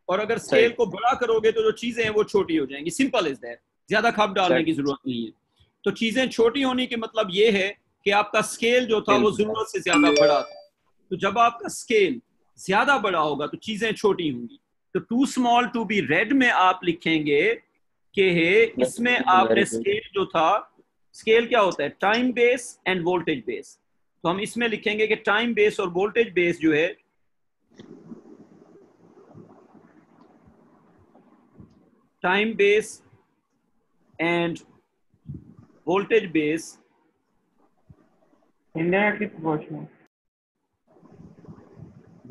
और अगर स्केल को बड़ा करोगे तो जो चीजें हैं वो छोटी हो जाएंगी। सिंपल इज दैट, ज्यादा खप डालने की जरूरत नहीं है। तो चीजें छोटी होने के मतलब ये है कि आपका स्केल जो था वो जरूरत से ज्यादा बड़ा था। तो जब आपका स्केल ज्यादा बड़ा होगा तो चीजें छोटी होंगी। तो too small to be read में आप लिखेंगे कि इसमें आपने स्केल जो था, स्केल क्या होता है, time base and voltage base. तो हम इसमें लिखेंगे कि टाइम बेस और वोल्टेज बेस जो है, time base and voltage base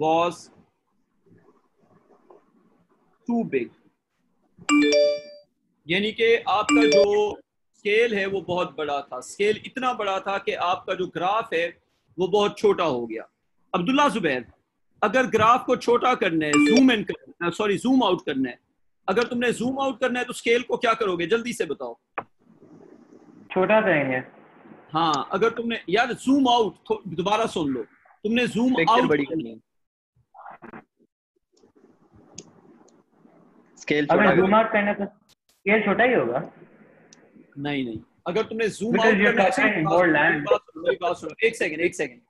was too big। यानी कि आपका जो स्केल है वो बहुत बड़ा था, स्केल इतना बड़ा था कि आपका जो ग्राफ है वो बहुत छोटा हो गया। अब्दुल्ला जुबैर, अगर ग्राफ को छोटा करना है, जूम आउट करना है, अगर तुमने जूम आउट करना है तो स्केल को क्या करोगे, जल्दी से बताओ। छोटा करेंगे। हाँ, अगर तुमने यार जूम आउट, दोबारा सुन लो, तुमने जूम आउट करनी है, स्केल अगर जूम आउट करना तो स्केल छोटा ही होगा। नहीं, अगर तुमने जूम आउट करना है, एक सेकंड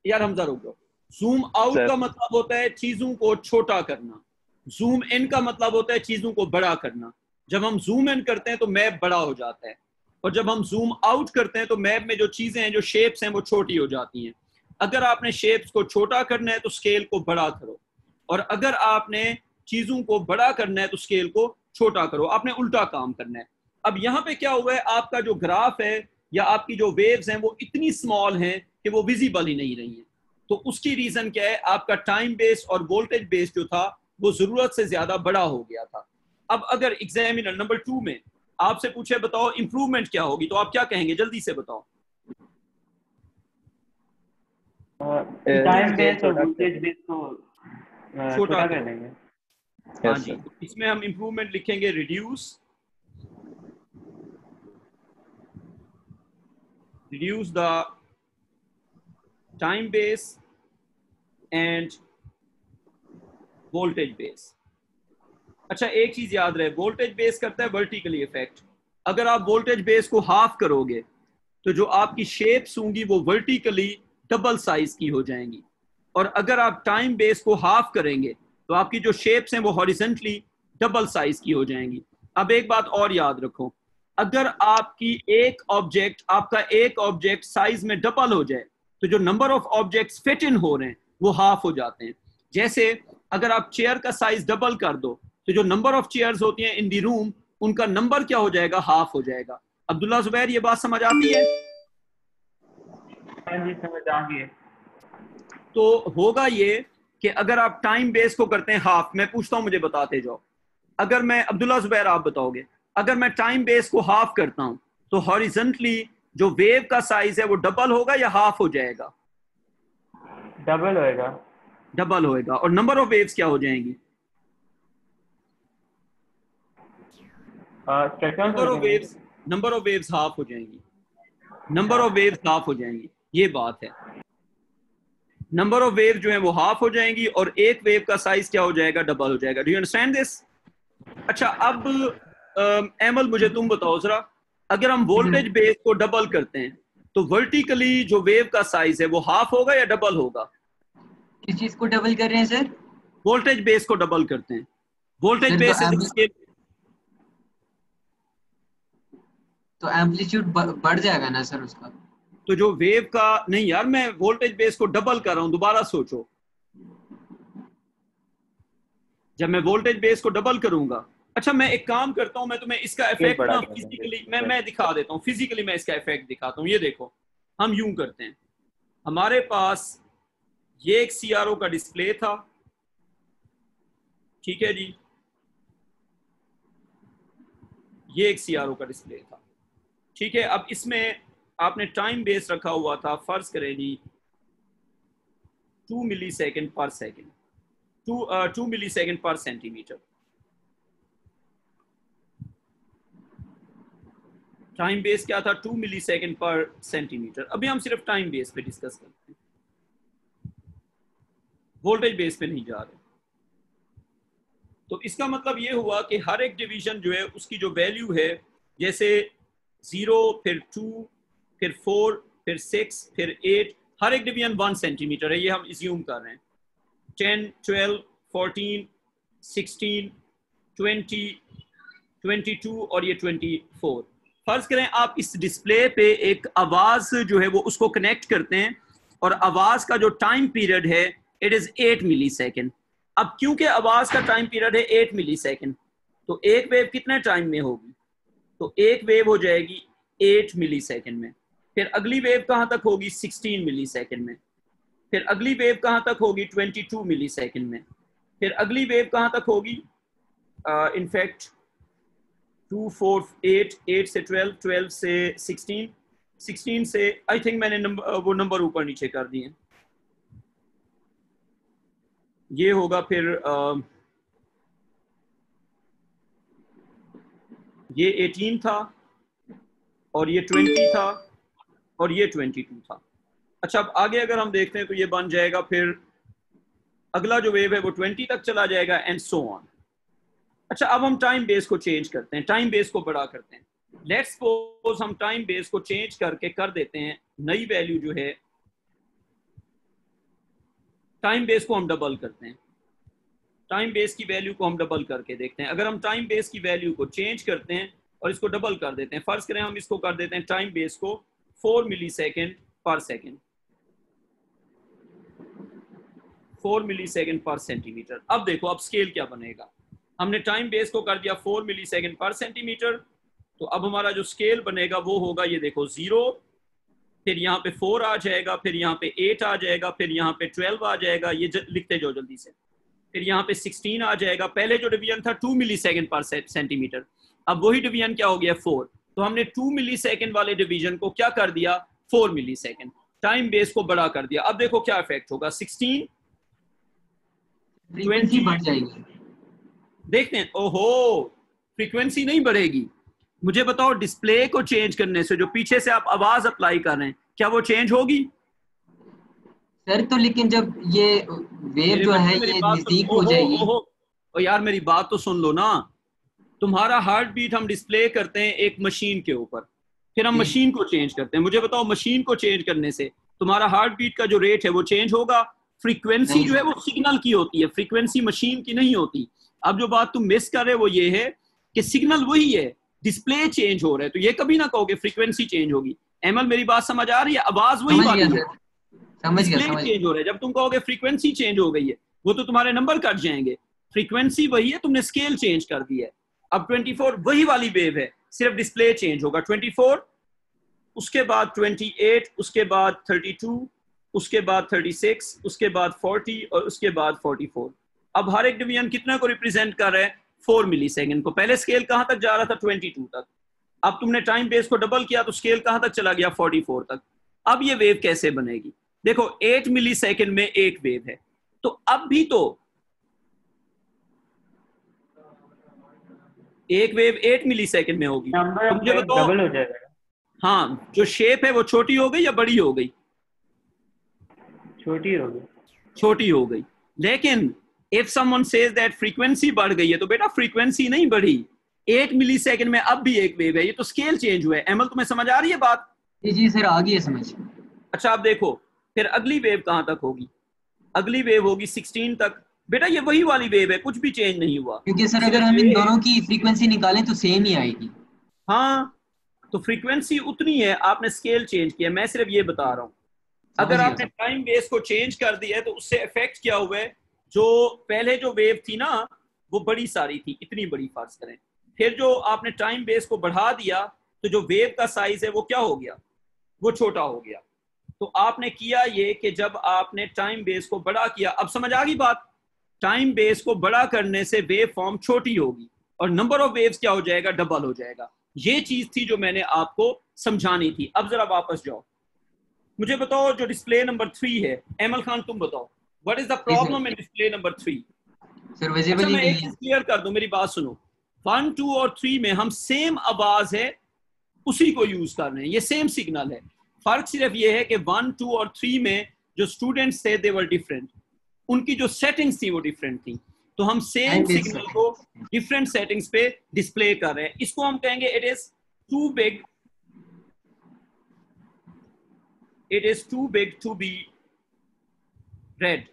यार, हमजा रुको। जूम आउट का मतलब होता है चीजों को छोटा करना, जूम इन का मतलब होता है चीजों को बड़ा करना। जब हम जूम इन करते हैं तो मैप बड़ा हो जाता है, और जब हम जूम आउट करते हैं तो मैप में जो चीजें हैं, जो शेप्स हैं, वो छोटी हो जाती हैं। अगर आपने शेप्स को छोटा करना है तो स्केल को बड़ा करो, और अगर आपने चीजों को बड़ा करना है तो स्केल को छोटा करो। आपने उल्टा काम करना है। अब यहाँ पे क्या हुआ है, आपका जो ग्राफ है या आपकी जो वेव्स हैं वो इतनी स्मॉल हैं कि वो विजिबल ही नहीं रही हैं। तो उसकी रीजन क्या है, आपका टाइम बेस और वोल्टेज बेस जो था वो जरूरत से ज्यादा बड़ा हो गया था। अब अगर एग्जामिनर नंबर 2 में आपसे पूछे बताओ इंप्रूवमेंट क्या होगी, तो आप क्या कहेंगे, जल्दी से बताओ। टाइम बेस और वोल्टेज बेस को छोटा कर देंगे। हाँ जी, तो इसमें हम इंप्रूवमेंट लिखेंगे reduce the time base and voltage base. अच्छा, एक चीज याद रहे, वोल्टेज बेस करता है वर्टिकली इफेक्ट। अगर आप वोल्टेज बेस को हाफ करोगे तो जो आपकी शेप्स होंगी वो वर्टिकली डबल साइज की हो जाएंगी, और अगर आप टाइम बेस को हाफ करेंगे तो आपकी जो शेप्स हैं वो हॉरिजॉन्टली डबल साइज की हो जाएंगी। अब एक बात और याद रखो, अगर आपका एक ऑब्जेक्ट साइज में डबल हो जाए तो जो number of objects fit in हो रहे हैं वो हाफ हो जाते हैं। जैसे अगर आप चेयर का साइज डबल कर दो तो जो नंबर ऑफ चेयर्स होती हैं इन दी रूम, उनका नंबर क्या हो जाएगा, हाफ हो जाएगा। अब्दुल्ला जुबैर, ये बात समझ आती है? हाँ जी, समझ आ गई। तो होगा ये कि अगर आप टाइम बेस को करते हैं हाफ, मैं पूछता हूं, मुझे बताते जाओ। अगर मैं, अब्दुल्ला जुबैर आप बताओगे, अगर मैं टाइम बेस को हाफ करता हूं तो हॉरिजॉन्टली जो वेव का साइज है वो डबल होगा या हाफ हो जाएगा? डबल होएगा। डबल होएगा। और नंबर ऑफ वेव्स क्या हो जाएंगी? नंबर ऑफ वेव्स हाफ हो जाएंगी। नंबर ऑफ वेव्स हाफ हो जाएंगी, ये बात है। नंबर ऑफ वेव जो है वो हाफ हो जाएंगी और एक वेव का साइज क्या हो जाएगा, डबल हो जाएगा। Do you understand this? अच्छा, अब एमल मुझे तुम बताओ जरा, अगर हम वोल्टेज बेस को डबल करते हैं तो वर्टिकली जो वेव का साइज है वो हाफ होगा या डबल होगा? किस चीज को डबल कर रहे हैं सर? वोल्टेज बेस को डबल करते हैं। वोल्टेज बेस तो एम्पलीट्यूड बढ़ जाएगा ना सर उसका? तो जो वेव का, नहीं यार, मैं वोल्टेज बेस को डबल कर रहा हूं, दोबारा सोचो। जब मैं वोल्टेज बेस को डबल करूंगा, अच्छा मैं एक काम करता हूं, मैं तुम्हें इसका इफेक्ट ना फिजिकली मैं दिखा देता हूं। फिजिकली मैं इसका इफेक्ट दिखाता हूं। ये देखो, हम यूं करते हैं, हमारे पास ये एक सीआरओ का डिस्प्ले था, ठीक है जी, ये एक सीआरओ का डिस्प्ले था, ठीक है। अब इसमें आपने टाइम बेस रखा हुआ था, फर्ज करें जी 2 मिलीसेकंड पर सेकंड, 2 मिलीसेकंड पर सेंटीमीटर। टाइम बेस क्या था, 2 मिलीसेकंड पर सेंटीमीटर। अभी हम सिर्फ टाइम बेस पे डिस्कस करते हैं, वोल्टेज बेस पे नहीं जा रहे। तो इसका मतलब ये हुआ कि हर एक डिवीजन जो है उसकी जो वैल्यू है, जैसे 0, फिर 2, फिर 4, फिर 6, फिर 8, हर एक डिवीजन 1 सेंटीमीटर है। ये हम इज्यूम कर रहे हैं। 10, 12, 14, 16, 20, 22 और ये 24। फर्ज करें आप इस डिस्प्ले पे एक आवाज जो है वो उसको कनेक्ट करते हैं, और आवाज का जो टाइम पीरियड है इट इज 8 मिलीसेकंड। अब क्योंकि आवाज का टाइम पीरियड है 8 मिलीसेकंड, तो एक वेव कितने टाइम में होगी, तो एक वेव हो जाएगी 8 मिलीसेकंड में। फिर अगली वेव कहां तक होगी, 16 मिलीसेकंड में। फिर अगली वेव कहां तक होगी, 22 मिलीसेकंड में। फिर अगली वेव कहां तक होगी, इनफैक्ट 2, 4, 8 से 12, 12 से 16, 16 से आई थिंक मैंने वो नंबर ऊपर नीचे कर दिए। ये होगा फिर ये 18 था, और ये 20 था, और ये 22 था। अच्छा, अब आगे अगर हम देखते हैं तो ये बन जाएगा, फिर अगला जो वेव है वो 20 तक चला जाएगा, एंड सो ऑन। अच्छा, अब हम टाइम बेस को चेंज करते हैं, टाइम बेस को बड़ा करते हैं। लेट्स सपोज हम टाइम बेस को चेंज करके कर देते हैं, नई वैल्यू जो है टाइम बेस को हम डबल करते हैं। टाइम बेस की वैल्यू को हम डबल करके देखते हैं। अगर हम टाइम बेस की वैल्यू को चेंज करते हैं और इसको डबल कर देते हैं। फर्ज करें हम इसको कर देते हैं टाइम बेस को 4 मिलीसेकंड पर सेकंड, 4 मिलीसेकंड पर सेंटीमीटर। अब देखो अब स्केल क्या बनेगा। हमने टाइम बेस को कर दिया 4 मिलीसेकंड पर सेंटीमीटर, तो अब हमारा जो स्केल बनेगा वो होगा, ये देखो 0, फिर यहाँ पे 4 आ जाएगा, फिर यहाँ पे 8 आ जाएगा, फिर यहाँ पे 12 आ जाएगा, ये लिखते जाओ जल्दी से, फिर यहाँ पे 16 आ जाएगा। पहले जो डिवीजन था 2 मिलीसेकंड पर सेंटीमीटर, अब वही डिवीजन क्या हो गया 4, तो हमने 2 मिलीसेकंड वाले डिवीजन को क्या कर दिया 4 मिलीसेकंड, टाइम बेस को बड़ा कर दिया। अब देखो क्या इफेक्ट होगा, 16 फ्रीक्वेंसी बढ़ जाएगी। देखते हैं, ओहो फ्रीक्वेंसी नहीं बढ़ेगी। मुझे बताओ डिस्प्ले को चेंज करने से जो पीछे से आप आवाज अप्लाई कर रहे हैं क्या वो चेंज होगी? सर तो लेकिन जब ये वेव जो है ये नजदीक हो जाएगी। और यार मेरी बात तो सुन लो ना, तुम्हारा हार्ट बीट हम डिस्प्ले करते हैं एक मशीन के ऊपर, फिर हम मशीन को चेंज करते हैं। मुझे बताओ मशीन को चेंज करने से तुम्हारा हार्ट बीट का जो रेट है वो चेंज होगा? फ्रीक्वेंसी जो है वो सिग्नल की होती है, फ्रीक्वेंसी मशीन की नहीं होती। अब जो बात तुम मिस कर रहे हो वो ये है कि सिग्नल वही है, डिस्प्ले चेंज हो रहा है, तो ये कभी ना कहोगे फ्रीक्वेंसी चेंज होगी। एमएल मेरी बात समझ आ रही है? आवाज वही वाली है, डिस्प्ले चेंज हो रहा है। जब तुम कहोगे फ्रीक्वेंसी चेंज हो गई है, वो तो तुम्हारे नंबर कट जाएंगे। फ्रीक्वेंसी वही है, तुमने स्केल चेंज कर दी है। अब 24 वही वाली वेव है, सिर्फ डिस्प्ले चेंज होगा। 24, उसके बाद 28, उसके बाद 32, उसके बाद 36, उसके बाद 40 और उसके बाद 44। अब हर एक डिवीजन कितना को रिप्रेजेंट कर रहा है? 4 मिलीसेकंड को। पहले स्केल कहां तक जा रहा था? 22 तक। अब तुमने टाइम बेस को डबल किया तो स्केल कहां तक चला गया? 44 तक। अब ये वेव कैसे बनेगी? देखो 8 मिलीसेकंड में एक वेव है, तो अब भी तो एक वेव 8 मिलीसेकंड में होगी। नंबर ऑफ मुझे वेव बताओ, डबल हो जाएगा। हाँ जो शेप है वो छोटी हो गई या बड़ी हो गई? छोटी हो गई। छोटी हो गई। लेकिन if someone says that frequency बढ़ गई है, तो बेटा फ्रीक्वेंसी नहीं बढ़ी, 8 मिलीसेकंड में अब भी एक वेव है, ये तो स्केल चेंज हुआ है। एमएल तुम्हें समझ आ रही है बात? जी सर आ गई है समझ। अच्छा आप देखो फिर अगली वेव कहां तक होगी? अगली वेव होगी 16 तक। बेटा ये वही वाली वेव है, कुछ भी चेंज नहीं हुआ। क्योंकि सर अगर हम इन दोनों की फ्रीक्वेंसी निकालें तो सेम ही आएगी। हाँ तो फ्रीक्वेंसी उतनी है, आपने स्केल चेंज किया। मैं सिर्फ ये बता रहा हूँ, अगर आपने टाइम बेस को चेंज कर दिया है तो उससे इफेक्ट क्या हुआ है? जो पहले जो वेव थी ना वो बड़ी सारी थी, इतनी बड़ी फर्ज करें, फिर जो आपने टाइम बेस को बढ़ा दिया तो जो वेव का साइज है वो क्या हो गया? वो छोटा हो गया। तो आपने किया ये कि जब आपने टाइम बेस को बड़ा किया, अब समझ आ गई बात? टाइम बेस को बड़ा करने से वेव फॉर्म छोटी होगी और नंबर ऑफ वेव्स क्या हो जाएगा? डबल हो जाएगा। ये चीज थी जो मैंने आपको समझानी थी। अब जरा वापस जाओ, मुझे बताओ जो डिस्प्ले नंबर 3 है, एमल खान तुम बताओ what is the problem in display number 3? Sir visible ही मैं नहीं एक चीज क्लियर कर दूं, मेरी बात सुनो। 1, 2 और 3 में हम सेम आवाज है उसी को यूज कर रहे हैं, ये सेम सिग्नल है। फर्क सिर्फ ये है कि 1, 2 और 3 में जो स्टूडेंट्स थे दे वर डिफरेंट, उनकी जो सेटिंग्स थी वो डिफरेंट थी, तो हम सेम सिग्नल को डिफरेंट सेटिंग्स पे डिस्प्ले कर रहे हैं। इसको हम कहेंगे it is too big, it is too big to be read.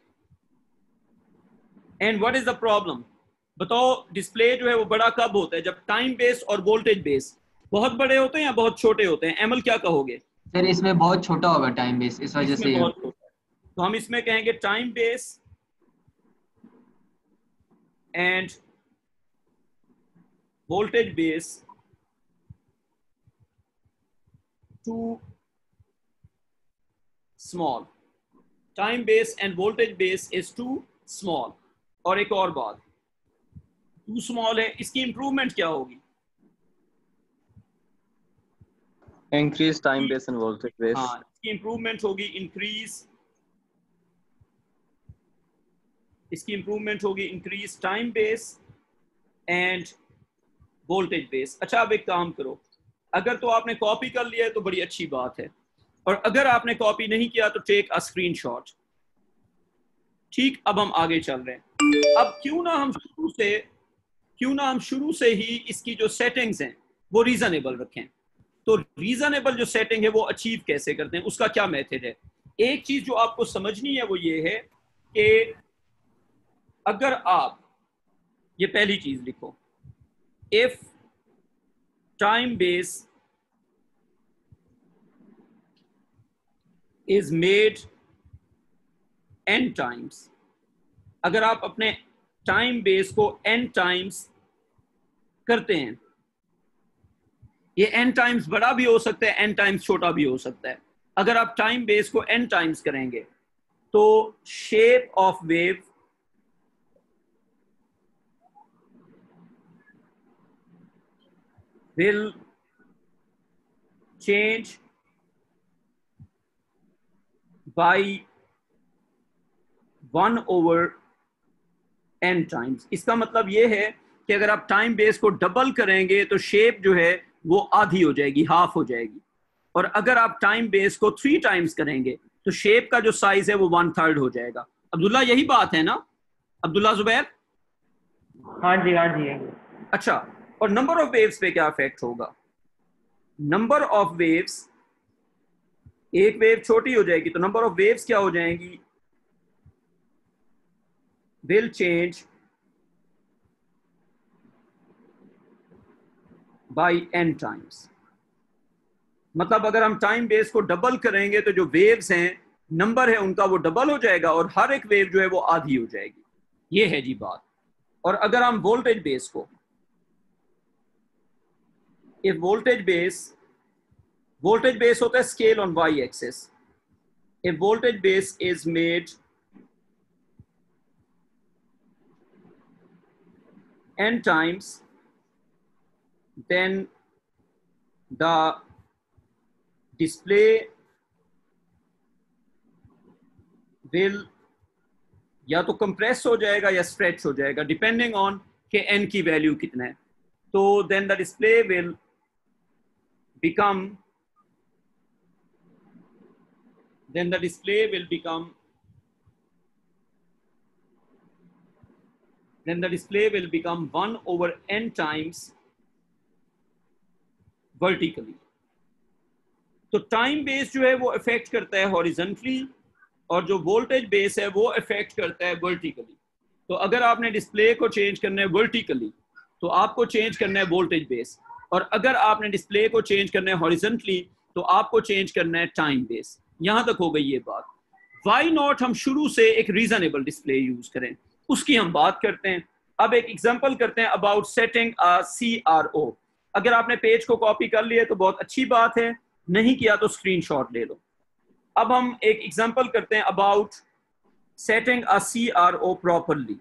And what is the problem? बताओ डिस्प्ले जो है वो बड़ा कब होता है? जब टाइम बेस और वोल्टेज बेस बहुत बड़े होते हैं या बहुत छोटे होते हैं? एमएल क्या कहोगे? सर इसमें बहुत छोटा होगा टाइम बेस, इस वजह से बहुत छोटा है। तो हम इसमें कहेंगे time base and voltage base too small, time base and voltage base is too small। और एक और बात, too small है, इसकी इंप्रूवमेंट क्या होगी? increase time base and voltage base। हाँ इसकी इंप्रूवमेंट होगी increase, इसकी इंप्रूवमेंट होगी increase time base and voltage base। अच्छा अब एक काम करो, अगर तो आपने कॉपी कर लिया है तो बड़ी अच्छी बात है, और अगर आपने कॉपी नहीं किया तो टेक अ स्क्रीनशॉट। ठीक, अब हम आगे चल रहे हैं। अब क्यों ना हम शुरू से ही इसकी जो सेटिंग्स हैं वो रीजनेबल रखें। तो रीजनेबल जो सेटिंग है वो अचीव कैसे करते हैं, उसका क्या मेथड है? एक चीज जो आपको समझनी है वो ये है कि अगर आप, ये पहली चीज लिखो, if time base is made n times, अगर आप अपने टाइम बेस को n टाइम्स करते हैं, ये n टाइम्स बड़ा भी हो सकता है, n टाइम्स छोटा भी हो सकता है, अगर आप टाइम बेस को n टाइम्स करेंगे तो shape of wave will change by 1/n times. इसका मतलब ये है कि अगर आप टाइम बेस को डबल करेंगे तो शेप जो है वो आधी हो जाएगी, हाफ हो जाएगी, और अगर आप टाइम बेस को 3 टाइम्स करेंगे तो शेप का जो साइज है वो 1/3 हो जाएगा। अब्दुल्ला यही बात है ना? अब्दुल्ला जुबैर? हाँ जी हाँ जी। अच्छा, और नंबर ऑफ वेव्स पे क्या इफेक्ट होगा? नंबर ऑफ वेव्स, एक वेव छोटी हो जाएगी तो नंबर ऑफ वेव्स क्या हो जाएंगी? Will change bye n times. मतलब अगर हम टाइम बेस को डबल करेंगे तो जो वेव्स हैं, नंबर है उनका, वो डबल हो जाएगा और हर एक वेव जो है वो आधी हो जाएगी। ये है जी बात। और अगर हम वोल्टेज बेस को, if voltage base होता है scale on y axis, if voltage base is made n times, then the display will या तो compress हो जाएगा या stretch हो जाएगा, depending on कि n की वैल्यू कितना है। तो then the display will become then the display will become then the display will become 1/n times vertically। तो टाइम बेस जो है वो इफेक्ट करता है हॉरिजॉन्टली और जो वोल्टेज बेस है वो इफेक्ट करता है वर्टिकली। तो अगर आपने डिस्प्ले को चेंज करना है वर्टिकली तो आपको चेंज करना है वोल्टेज बेस, और अगर आपने डिस्प्ले को चेंज करना है हॉरिजॉन्टली तो आपको चेंज करना है टाइम बेस। यहां तक हो गई ये बात। वाई नॉट हम शुरू से एक रीजनेबल डिस्प्ले यूज करें, उसकी हम बात करते हैं। अब एक एग्जांपल करते हैं अबाउट सेटिंग अ CRO। अगर आपने पेज को कॉपी कर लिया तो बहुत अच्छी बात है, नहीं किया तो स्क्रीनशॉट ले लो। अब हम एक एग्जांपल करते हैं about setting a CRO properly.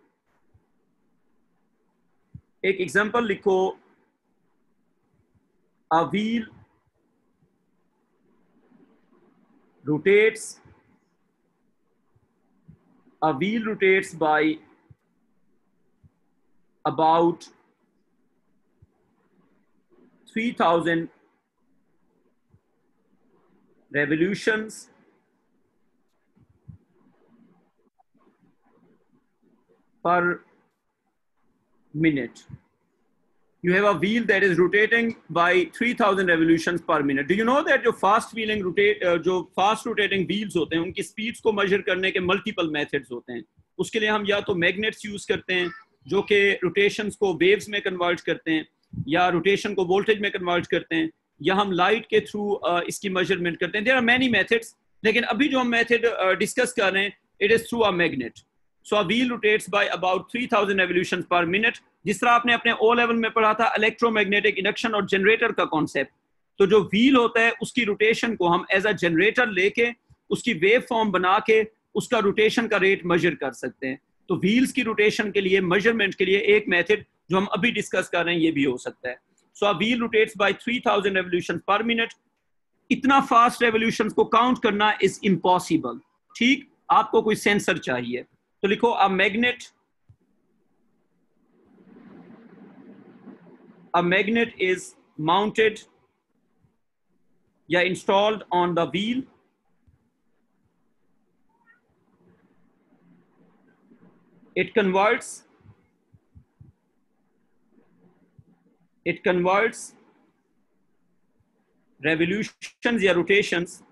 एक एग्जांपल लिखो, a wheel rotates by about 3000 revolutions per minute. You have a wheel that is rotating by 3000 revolutions per minute. Do you know that जो fast rotating wheels होते हैं उनकी speeds को major करने के multiple methods होते हैं। उसके लिए हम या तो मैग्नेट्स यूज करते हैं जो कि रोटेशंस को वेव्स में कन्वर्ट करते हैं, या रोटेशन को वोल्टेज में कन्वर्ट करते हैं, या हम लाइट के थ्रू इसकी मेजरमेंट करते हैं। देयर आर मैनी मेथड्स, लेकिन अभी जो हम मेथड डिस्कस कर रहे हैं it is through a magnet. So a wheel rotates by about 3000 revolutions per minute. जिस तरह आपने अपने ओ लेवल में पढ़ा था इलेक्ट्रोमैग्नेटिक इंडक्शन और जनरेटर का कॉन्सेप्ट, तो जो व्हील होता है उसकी रोटेशन को हम एज अ जनरेटर लेके उसकी वेव फॉर्म बना के उसका रोटेशन का रेट मेजर कर सकते हैं। तो व्हील्स की रोटेशन के लिए, मेजरमेंट के लिए एक मेथड जो हम अभी डिस्कस कर रहे हैं ये भी हो सकता है। So a wheel rotates by 3000 revolutions per minute. इतना फास्ट रेवोल्यूशंस को काउंट करना इज इम्पॉसिबल। ठीक, आपको कोई सेंसर चाहिए, तो लिखो अ magnet is mounted या installed on the wheel. It converts revolutions या rotations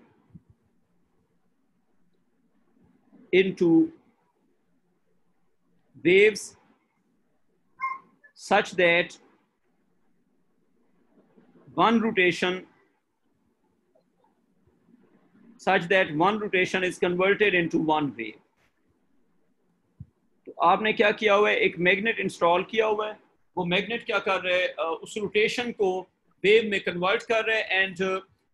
into waves such that one rotation such that one rotation is converted into one wave. तो आपने क्या किया हुआ है, एक मैग्नेट इंस्टॉल किया हुआ है, वो मैग्नेट क्या कर रहे हैं, उस रोटेशन को वेव में कन्वर्ट कर रहे हैं। एंड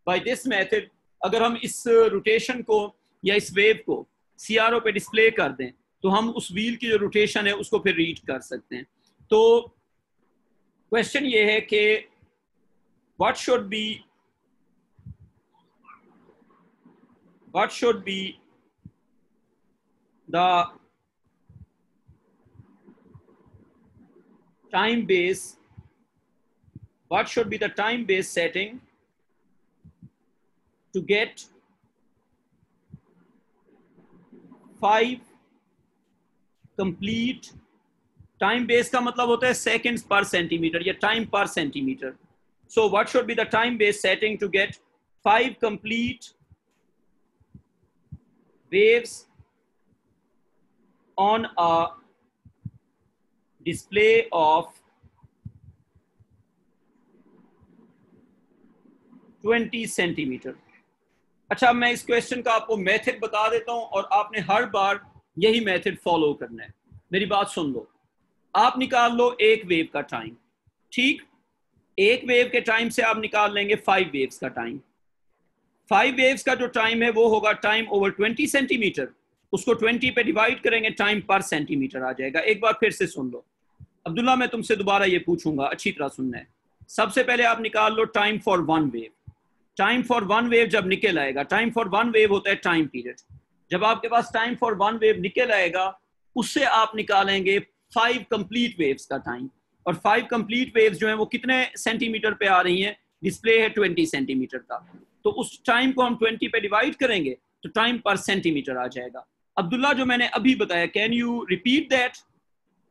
बाय दिस मेथड अगर हम इस रोटेशन को या इस वेव को CRO पे डिस्प्ले कर दें तो हम उस व्हील की जो रोटेशन है उसको फिर रीड कर सकते हैं। तो क्वेश्चन ये है कि what should be the time base setting to get 5 complete time base का मतलब होता है seconds per centimeter या time per centimeter. So what should be the time base setting to get 5 complete waves on a display of 20 centimeter? अच्छा, मैं इस question का आपको मेथड बता देता हूं और आपने हर बार यही मेथड फॉलो करना है। मेरी बात सुन लो, आप निकाल लो एक वेव का टाइम, ठीक? एक वेव के टाइम से आप निकाल लेंगे 5 वेव्स का टाइम। 5 वेव्स का जो टाइम है वो होगा टाइम ओवर 20 सेंटीमीटर, उसको 20 पे डिवाइड करेंगे, टाइम पर सेंटीमीटर आ जाएगा। एक बार फिर से सुन लो अब्दुल्ला, मैं तुमसे दोबारा ये पूछूंगा, अच्छी तरह सुनना है। सबसे पहले आप निकाल लो time for one wave. Time for one wave जब निकल आएगा, टाइम फॉर वन वेव होता है टाइम पीरियड। जब आपके पास टाइम फॉर वन वेव निकल आएगा उससे आप निकालेंगे 5 कंप्लीट वेव्स का टाइम। और 5 कंप्लीट वेव्स जो है वो कितने सेंटीमीटर पे आ रही हैं? डिस्प्ले है 20 सेंटीमीटर का, तो उस टाइम को हम 20 पे डिवाइड करेंगे तो टाइम पर सेंटीमीटर आ जाएगा। अब्दुल्ला, जो मैंने अभी बताया, can you repeat that?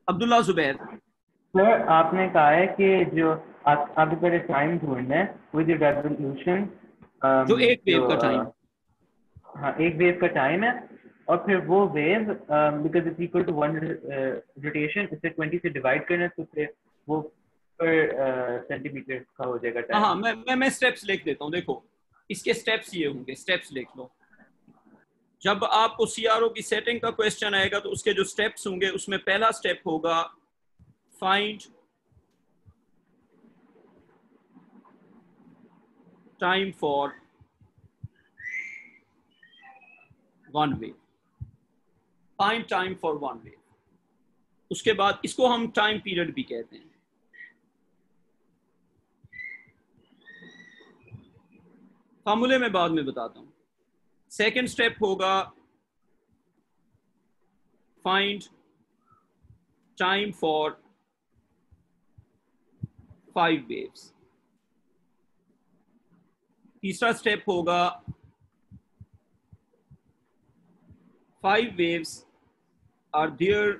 Abdullah Zubair sir, आपने कहा है कि जो आपके पहले टाइम ढूंढना है विद रेवोल्यूशन, जो एक वेव का टाइम, हाँ एक वेव का टाइम है, और फिर वो wave because it's equal to one rotation, इसे 20 से डिवाइड करना है तो फिर वो पर सेंटीमीटर का हो जाएगा टाइम। हाँ, मैं स्टेप्स लिख देता हूँ। देखो, इसके स्टेप्स ये होंगे, स्टेप्स लिख लो। जब आपको CRO की सेटिंग का क्वेश्चन आएगा तो उसके जो स्टेप्स होंगे उसमें पहला स्टेप होगा find time for one wave, find time for one wave. उसके बाद इसको हम टाइम पीरियड भी कहते हैं। फार्मूले में बाद में बताता हूं। सेकेंड स्टेप होगा फाइंड टाइम फॉर 5 वेव्स। तीसरा स्टेप होगा 5 waves are there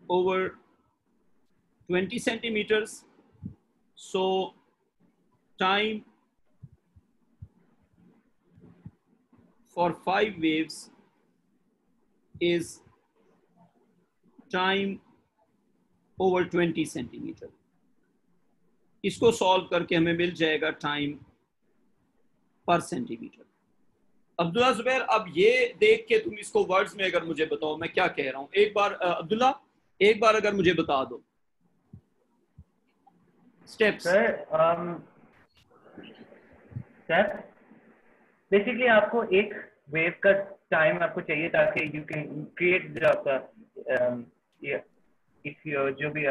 over 20 centimeters, so time for 5 waves is time over 20 centimeter. इसको सॉल्व करके हमें मिल जाएगा टाइम पर सेंटीमीटर। अब्दुल्ला जुबैर, अब ये देख के तुम इसको वर्ड्स में अगर मुझे बताओ मैं क्या कह रहा हूं। एक बार अब्दुल्ला, एक बार अगर मुझे बता दो स्टेप्स। सर बेसिकली आपको एक वेव का टाइम आपको चाहिए ताकि यू कैन क्रिएट जो भी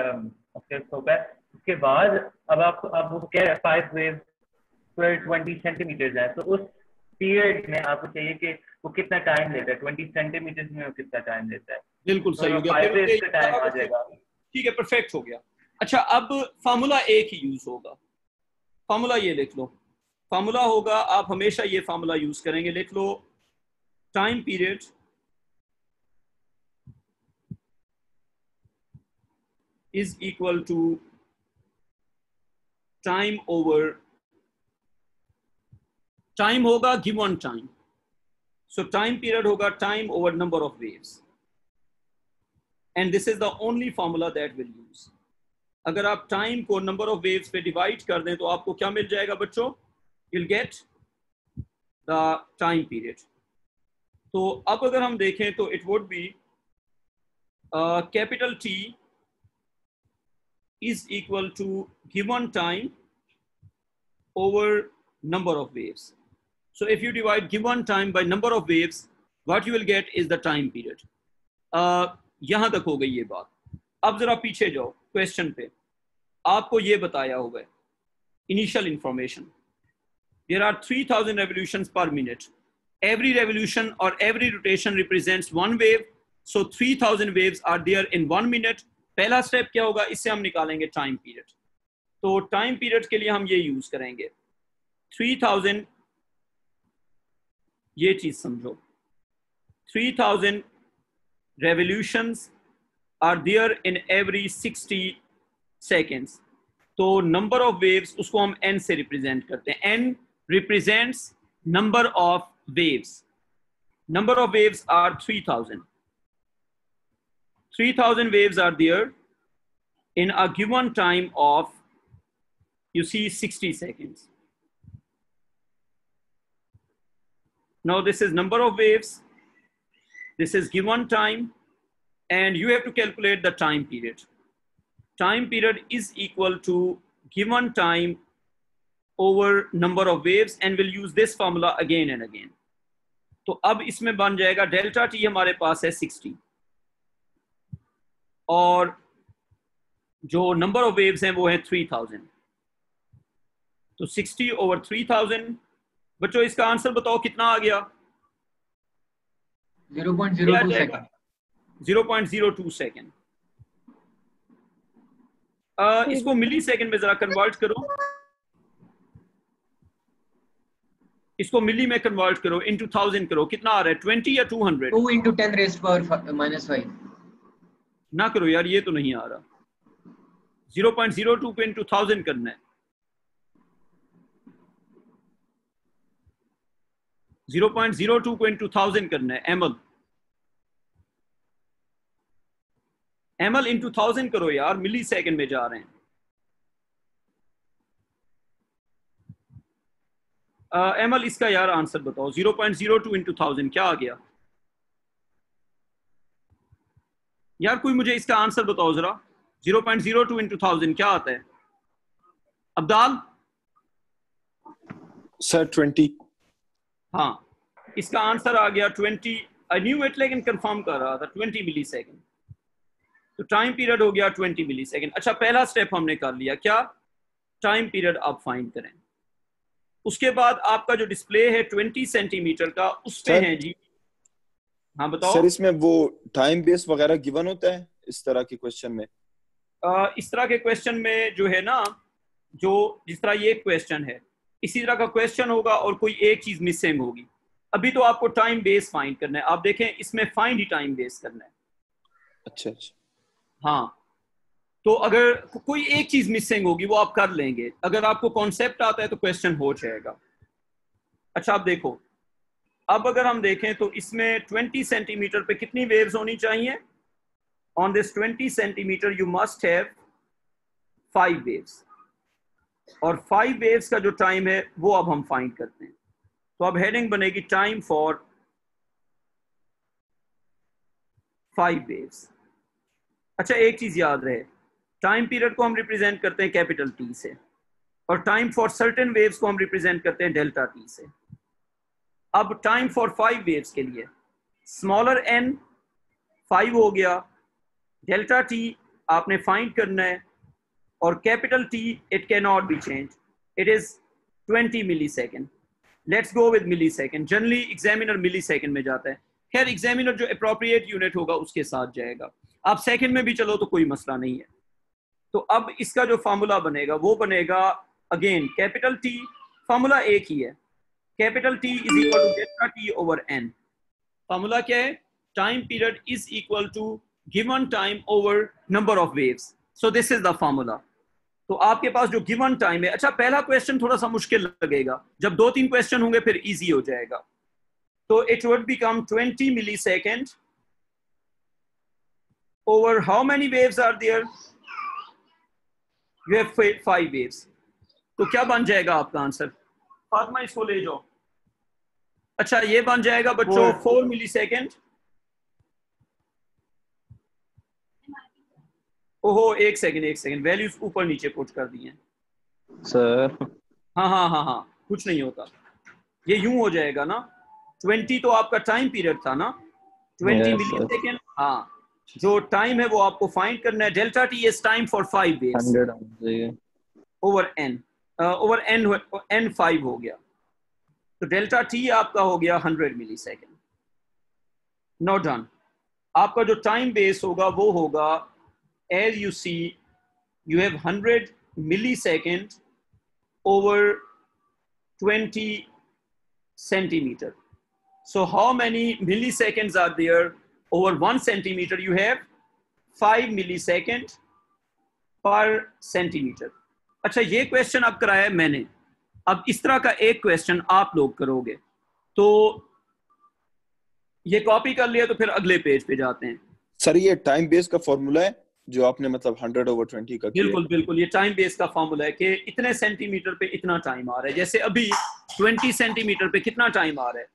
होगा। उसके बाद अब वो कह रहे हैं 5 वेव 20 सेंटीमीटर है, तो उस पीरियड में आपको चाहिए कि वो कितना टाइम लेता है, 20 सेंटीमीटर में वो कितना टाइम लेता है। बिल्कुल सही हो गया, 5 वेव का टाइम आ जाएगा। ठीक है, परफेक्ट हो गया। अच्छा, अब फार्मूला एक ही यूज होगा। फार्मूला ये लिख लो, फार्मूला होगा, आप हमेशा ये फार्मूला यूज करेंगे, लिख लो time period is equal to time over, time होगा given time, so time period होगा time over number of waves, and this is the only formula that will use. अगर आप टाइम को नंबर ऑफ वेव्स पे divide कर दें तो आपको क्या मिल जाएगा बच्चों? you'll get the time period. तो अब अगर हम देखें तो it would be capital T is equal to given time over number of waves. So if you divide given time by number of waves, what you will get is the time period. यहां तक हो गई ये बात. अब जरा पीछे जाओ क्वेश्चन पे. आपको ये बताया हुआ है initial information. There are 3000 revolutions per minute. Every revolution or every rotation represents one wave. So 3000 waves are there in 1 minute. पहला स्टेप क्या होगा? इससे हम निकालेंगे टाइम पीरियड. तो टाइम पीरियड के लिए हम ये यूज करेंगे 3000. ये चीज समझो, 3000 revolutions are there in every 60 seconds. तो नंबर ऑफ वेव्स उसको हम n से रिप्रेजेंट करते हैं. n represents number of waves. Number of waves are 3000. 3000 waves are there in a given time of, you see, 60 seconds. Now this is number of waves, this is given time, and you have to calculate the time period. Time period is equal to given time over number of waves, and we'll use this formula again and again. तो अब इसमें बन जाएगा delta T हमारे पास है 60 और जो number of waves हैं वो है 3000. तो 60 over 3000. बच्चों इसका आंसर बताओ कितना आ गया? 0.02 सेकंड. 0.02 सेकंड. इसको मिली सेकंड में जरा कन्वर्ट करो. इसको मिली में कन्वर्ट करो, इनटू 1000 करो. कितना आ रहा है? 20 या 200? 2 into 10 raised power -5. ना करो यार, ये तो नहीं आ रहा. 0.02 को इनटू 1000 करना है. 0.02 को इनटू 1000 करना है. एमएल इनटू 1000 करो यार, मिली सेकंड में जा रहे हैं. एमएल इसका यार आंसर बताओ. 0.02 इंटू 1000 क्या आ गया यार? कोई मुझे इसका आंसर बताओ जरा. 0.02 इंटू 1000 क्या आता है? अब्दाल सर 20. हाँ, इसका आंसर आ गया 20. आई न्यू इट लेकिन कंफर्म कर रहा था. 20 मिली सेकेंड. तो टाइम पीरियड हो गया 20 मिली सेकेंड. अच्छा, पहला स्टेप हमने कर लिया. क्या? टाइम पीरियड आप फाइंड करें. उसके बाद आपका जो डिस्प्ले है 20 सेंटीमीटर का, उस पे है जी. हाँ बताओ सर. इसमें वो टाइम बेस वगैरह गिवन होता है इस तरह के क्वेश्चन में? इस तरह के क्वेश्चन में जो है ना, जो जिस तरह ये क्वेश्चन है, इसी तरह का क्वेश्चन होगा और कोई एक चीज मिसिंग होगी. अभी तो आपको टाइम बेस फाइंड करना है. आप देखें इसमें फाइंड ही टाइम बेस करना है. अच्छा अच्छा. हाँ, तो अगर कोई एक चीज मिसिंग होगी वो आप कर लेंगे. अगर आपको कॉन्सेप्ट आता है तो क्वेश्चन हो जाएगा. अच्छा, आप देखो, अब अगर हम देखें तो इसमें 20 सेंटीमीटर पे कितनी वेव्स होनी चाहिए? On this 20 centimetre you must have 5 waves. और 5 वेव्स का जो टाइम है वो अब हम फाइंड करते हैं. तो अब हेडिंग बनेगी टाइम फॉर 5 वेव्स. अच्छा, एक चीज याद रहे, टाइम पीरियड को हम रिप्रेजेंट करते हैं कैपिटल टी से, और टाइम फॉर सर्टेन वेव्स को हम रिप्रेजेंट करते हैं डेल्टा टी से. अब टाइम फॉर 5 वेव्स के लिए स्मॉलर n 5 हो गया, डेल्टा टी आपने फाइंड करना है, और capital T it can not be change, it is 20 millisecond. Let's go with millisecond. Generally examiner millisecond में जाता है. खैर, एग्जामिनर जो अप्रोप्रिएट यूनिट होगा उसके साथ जाएगा. आप सेकेंड में भी चलो तो कोई मसला नहीं है. तो अब इसका जो फार्मूला बनेगा वो बनेगा अगेन कैपिटल टी. फार्मूला एक ही है, capital T is equal to delta T over N. Formula क्या है? Time period is equal to given time over number of waves. So this is the formula. तो आपके पास जो गिवन टाइम है, अच्छा पहला क्वेश्चन थोड़ा सा मुश्किल लगेगा, जब 2-3 क्वेश्चन होंगे फिर इजी हो जाएगा. तो it would become 20 millisecond over how many waves are there? You have 5 waves, तो क्या बन जाएगा आपका आंसर? फातिमा इसको ले जाओ। अच्छा ये बन जाएगा बच्चों 4 मिली सेकेंड। ओहो एक सेकेंड, वैल्यूज ऊपर नीचे पुट कर दिए सर। हाँ कुछ नहीं होता, ये यूं हो जाएगा ना। 20 तो आपका टाइम पीरियड था ना, 20 मिली सेकेंड। हाँ जो टाइम है वो आपको फाइंड करना है। Delta T is time for 5 waves 100 over N 5 हो गया, तो डेल्टा टी आपका हो गया 100 मिली सेकेंड। Not done. आपका जो टाइम बेस होगा वो होगा, as you see you have 100 millisecond over 20 centimeter. So how many milliseconds are there over 1 centimeter? You have 5 millisecond per centimeter. अच्छा ये क्वेश्चन अब कराया है मैंने, अब इस तरह का एक क्वेश्चन आप लोग करोगे, तो ये कॉपी कर लिया तो फिर अगले पेज पे जाते हैं। सर ये टाइम बेस का फॉर्मूला है जो आपने मतलब 100/20 का किया? बिल्कुल ये टाइम बेस का फॉर्मूला है कि इतने सेंटीमीटर पे इतना टाइम आ रहा है। जैसे अभी 20 सेंटीमीटर पे कितना टाइम आ रहा है?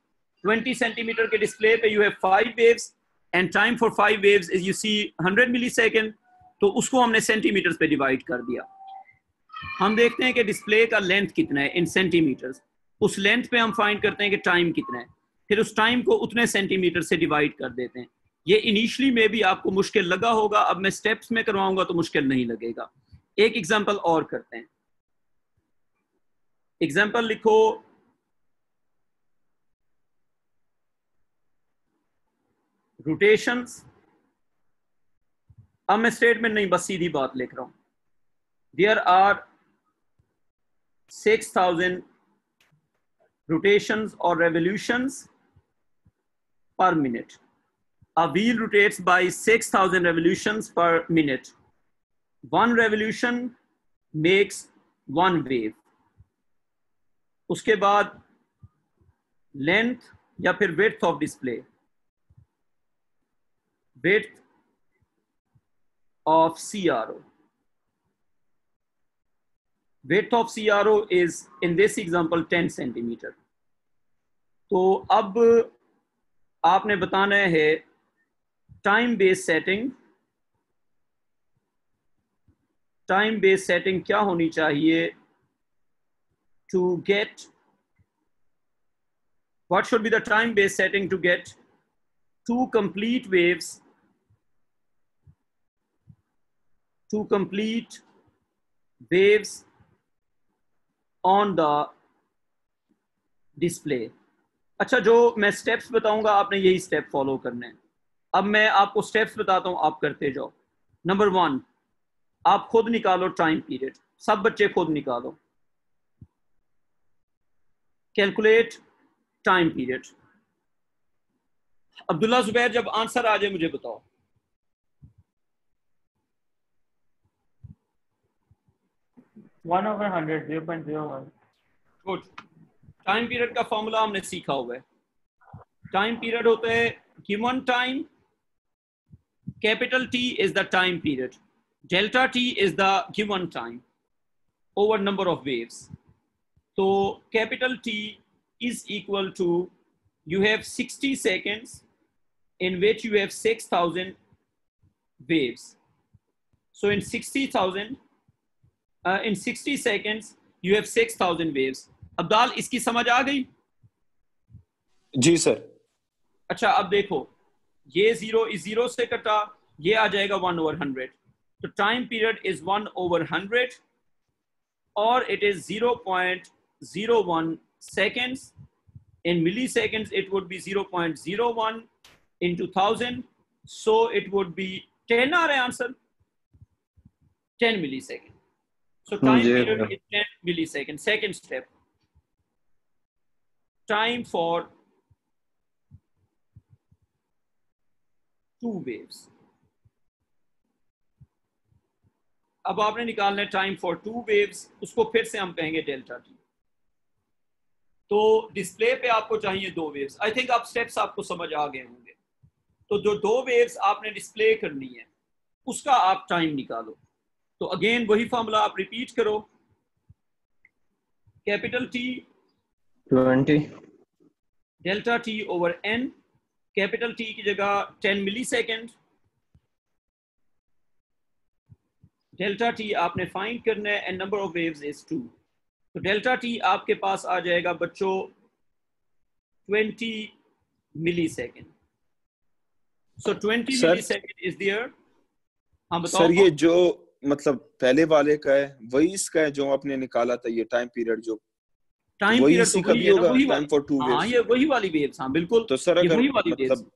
20 सेंटीमीटर के डिस्प्ले पे you have 5 waves and time for 5 waves is you see 100 millisecond, तो उसको हमने सेंटीमीटर्स पे डिवाइड कर दिया। हम देखते हैं कि डिस्प्ले का लेंथ कितना है इन सेंटीमीटर्स, उस लेंथ पे हम फाइंड करते हैं कि टाइम कितना है, फिर उस टाइम को उतने सेंटीमीटर से डिवाइड कर देते हैं। ये इनिशियली में भी आपको मुश्किल लगा होगा, अब मैं स्टेप्स में करवाऊंगा तो मुश्किल नहीं लगेगा। एक एग्जांपल और करते हैं। एग्जांपल लिखो, रोटेशंस। अब मैं स्टेटमेंट नहीं बस सीधी बात लिख रहा हूं। There are 6000 rotations or revolutions per minute. A wheel rotates by 6000 revolutions per minute. One revolution makes one wave. उसके बाद length या फिर width of display. Width of CRO. Width of CRO is in this example 10 centimeter. तो अब आपने बताना है time base setting. Time base setting क्या होनी चाहिए to get, what should be the time based setting to get 2 complete waves, 2 complete waves on the display. अच्छा जो मैं स्टेप्स बताऊंगा आपने यही स्टेप फॉलो करने हैं। अब मैं आपको स्टेप्स बताता हूं, आप करते जाओ। नंबर 1, आप खुद निकालो टाइम पीरियड, सब बच्चे खुद निकालो। Calculate time period. Abdullah Zubair जब आंसर आ जाए मुझे बताओ। One over 100 0.01। Good. Time period का फॉर्मूला हमने सीखा हुआ है। टाइम पीरियड होता है given time, capital T is the time period, delta T is the given time over number of waves. तो capital T is equal to, you have 60 seconds in which you have 6000 waves. So in 60 seconds you have 6000 waves. Abdal इसकी समझ आ गई? जी sir. अच्छा अब देखो, ये 0 इस 0 से कटा, ये आ जाएगा 1/100। तो टाइम पीरियड इज 1/100 और it is 0.01 seconds. In milliseconds, it would be 0.01 into 1000. So it would be 10 our answer. 10 milliseconds. So time period is 10 milliseconds. Second step. Time for 2 waves. अब आपने निकालना है टाइम फॉर 2 वेव्स, उसको फिर से हम कहेंगे डेल्टा टी। तो डिस्प्ले पे आपको चाहिए 2 वेव्स। आई थिंक आप स्टेप्स आपको समझ आ गए होंगे। तो जो 2 वेव्स आपने डिस्प्ले करनी है उसका आप टाइम निकालो। तो अगेन वही फॉर्मूला आप रिपीट करो, capital T 20 delta T over n, capital T की जगह 10 मिली सेकेंड, डेल्टा T आपने फाइंड करना है and number of waves is 2। तो डेल्टा T आपके पास आ जाएगा बच्चों 20 millisecond. So 20 sir- millisecond is there. हाँ बताओ सर ये जो मतलब पहले वाले का है वही इसका है जो आपने निकाला था, ये टाइम पीरियड जो टाइम वही पीरियड इसी तो का वही भी है ना, होगा, वही टाइम फॉर 2 हाँ वेव्स। ये वही वाली वेव्स, हाँ बिल्कुल। तो सर ये अगर वही वाली waves। मतलब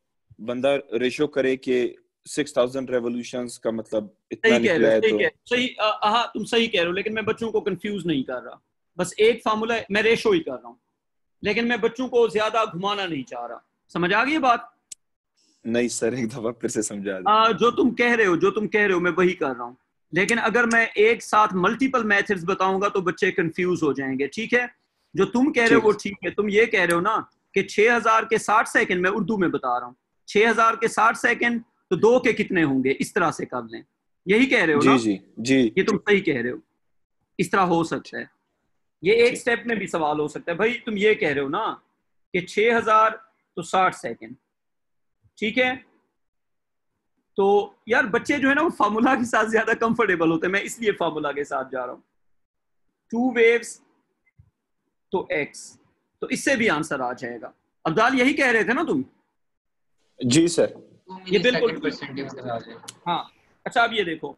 बंदा रेशो करे कि 6000 रेवोल्यूशंस का मतलब इतना सही कह निकला रहे है हो, सही तो कह सही हाँ तुम सही कह रहे हो, लेकिन मैं बच्चों को कंफ्यूज नहीं कर रहा, बस एक फार्मूला मैं रेशो ही कर रहा हूँ, लेकिन मैं बच्चों को ज्यादा घुमाना नहीं चाह रहा। समझ आ गई बात? नहीं सर, एक दफा फिर से समझा दे। जो तुम कह रहे हो मैं वही कर रहा हूँ, लेकिन अगर मैं एक साथ मल्टीपल मेथड्स बताऊंगा तो बच्चे कंफ्यूज हो जाएंगे। ठीक है, जो तुम कह रहे हो वो ठीक है। तुम ये कह रहे हो ना कि 6000 के 60 सेकंड, मैं उर्दू में बता रहा हूँ, 6000 के 60 सेकंड तो 2 के कितने होंगे, इस तरह से कर लें, यही कह रहे हो ना? जी जी जी, ये तुम सही कह रहे हो, इस तरह हो सकता है। ये एक स्टेप में भी सवाल हो सकता है। भाई तुम ये कह रहे हो ना कि 6000 तो 60 सेकंड, ठीक है, तो यार बच्चे जो है ना वो फार्मूला के साथ ज्यादा कंफर्टेबल होते हैं, मैं इसलिए फार्मूला के साथ जा रहा हूं। 2 वेव्स तो x, तो इससे भी आंसर आ जाएगा। अब्दाल यही कह रहे थे ना तुम? जी सर। ये बिल्कुल हाँ। अच्छा अब ये देखो,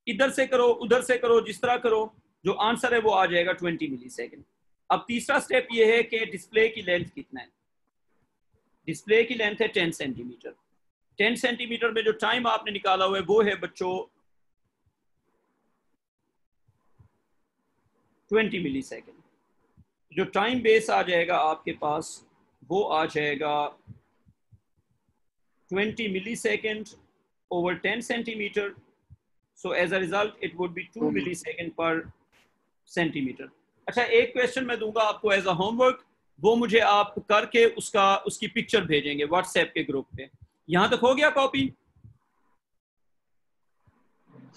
इधर से करो उधर से करो, जिस तरह करो, जो आंसर है वो आ जाएगा 20 मिली सेकेंड। अब तीसरा स्टेप ये है कि डिस्प्ले की लेंथ कितना है। डिस्प्ले की लेंथ है 10 सेंटीमीटर। 10 सेंटीमीटर में जो टाइम आपने निकाला हुआ है वो है बच्चों 20 मिली सेकेंड। जो टाइम बेस आ जाएगा आपके पास वो आ जाएगा 20 millisecond over 10 centimeter. So as a result, it would be 2 millisecond per centimeter. अच्छा एक क्वेश्चन मैं दूंगा आपको एज अ होमवर्क, वो मुझे आप करके उसकी पिक्चर भेजेंगे व्हाट्सएप के ग्रुप पे। यहाँ तक हो गया कॉपी?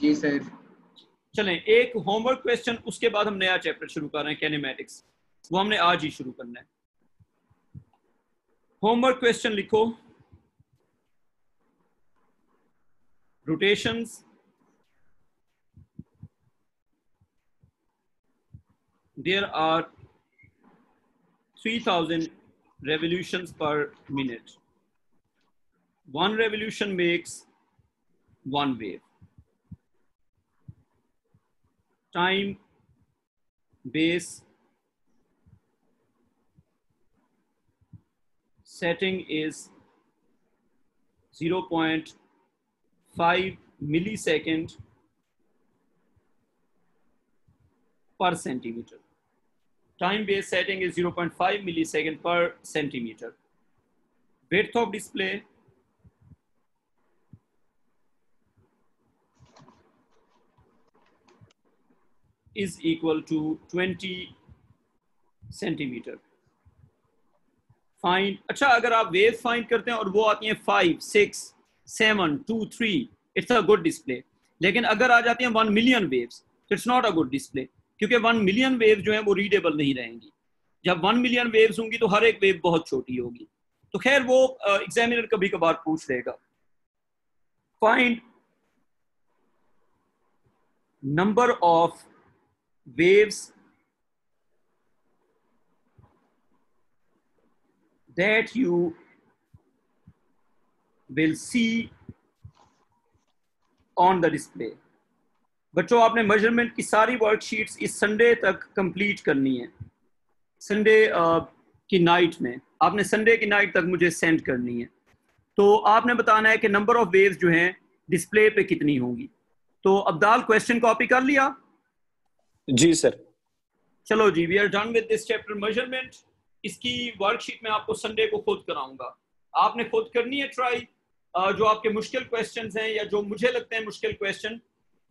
जी सर। चलें एक होमवर्क क्वेश्चन, उसके बाद हम नया चैप्टर शुरू कर रहे हैं कैनेमैटिक्स, वो हमने आज ही शुरू करना है। होमवर्क क्वेश्चन लिखो, rotations there are 3000 revolutions per minute. One revolution makes one wave. Time base setting is 0.5 millisecond per centimeter. Time base setting is 0.5 millisecond per centimeter. Width of display is equal to 20 centimeter. Find, अच्छा अगर आप wave find करते हैं और वो आती हैं 5, 6, 7, 2, 3, it's a good display. लेकिन अगर आ जाती हैं 1 मिलियन वेव्स तो it's not a good display, क्योंकि 1 मिलियन वेव जो है वो रीडेबल नहीं रहेंगी। जब 1 मिलियन वेव्स होंगी तो हर एक वेव बहुत छोटी होगी। तो खैर वो एग्जामिनर कभी कभार पूछ लेगा। Find number of waves that you will see on the display. बच्चों आपने मेजरमेंट की सारी वर्कशीट्स इस संडे तक कंप्लीट करनी है। संडे की नाइट में आपने संडे की नाइट तक मुझे सेंड करनी है। तो आपने बताना है कि नंबर ऑफ वेव्स जो हैं डिस्प्ले पे कितनी होंगी। तो अब्दाल क्वेश्चन कॉपी कर लिया? जी सर। चलो जी, we are done with this chapter measurement. इसकी वर्कशीट में आपको संडे को खुद कराऊंगा, आपने खुद करनी है ट्राई। जो आपके मुश्किल क्वेश्चंस हैं या जो मुझे लगते हैं मुश्किल क्वेश्चन,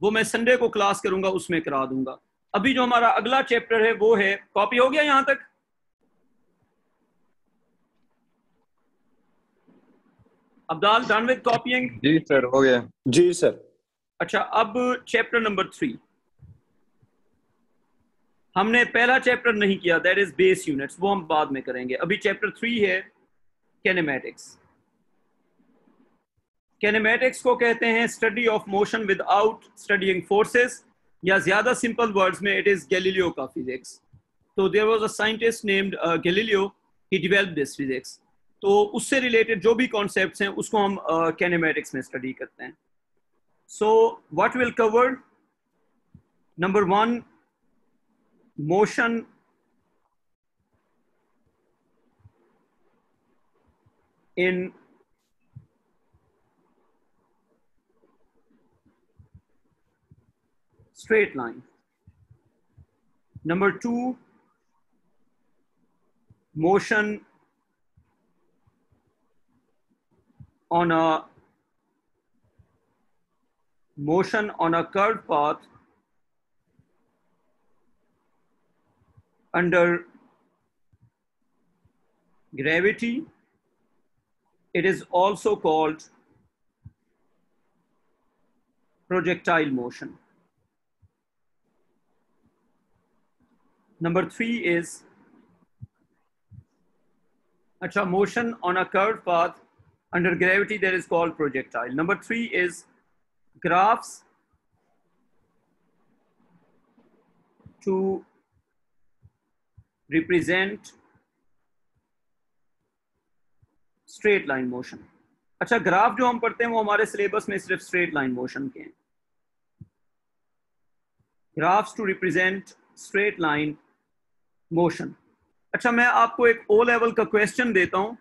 वो मैं संडे को क्लास करूंगा, उसमें करा दूंगा। अभी जो हमारा अगला चैप्टर है वो है, कॉपी हो गया यहां तक? अब्दाल डन विद कॉपीइंग? जी सर हो गया। जी सर। अच्छा अब चैप्टर नंबर 3। हमने पहला चैप्टर नहीं किया, दैट इज बेस यूनिट्स, वो हम बाद में करेंगे। अभी चैप्टर 3 है कैनेमैटिक्स। कैनेमैटिक्स को कहते हैं study of motion without studying forces, या ज्यादा सिंपल वर्ड्स में इट इज गैलीलियो का फिजिक्स। तो there was a scientist named Galileo, he developed this physics. तो उससे रिलेटेड जो भी कॉन्सेप्ट्स हैं उसको हम कैनेमैटिक्स में स्टडी करते हैं। So what will cover, number 1, motion in straight line. Number 2, motion on a curved path under gravity. It is also called projectile motion. Number 3 is motion on a curved path under gravity, that is called projectile. Number 3 is graphs to represent straight line motion. अच्छा, graph जो हम पढ़ते हैं वो हमारे syllabus में सिर्फ straight line motion के हैं। Graphs to represent straight line motion. अच्छा, मैं आपको एक ओ लेवल का क्वेश्चन देता हूं,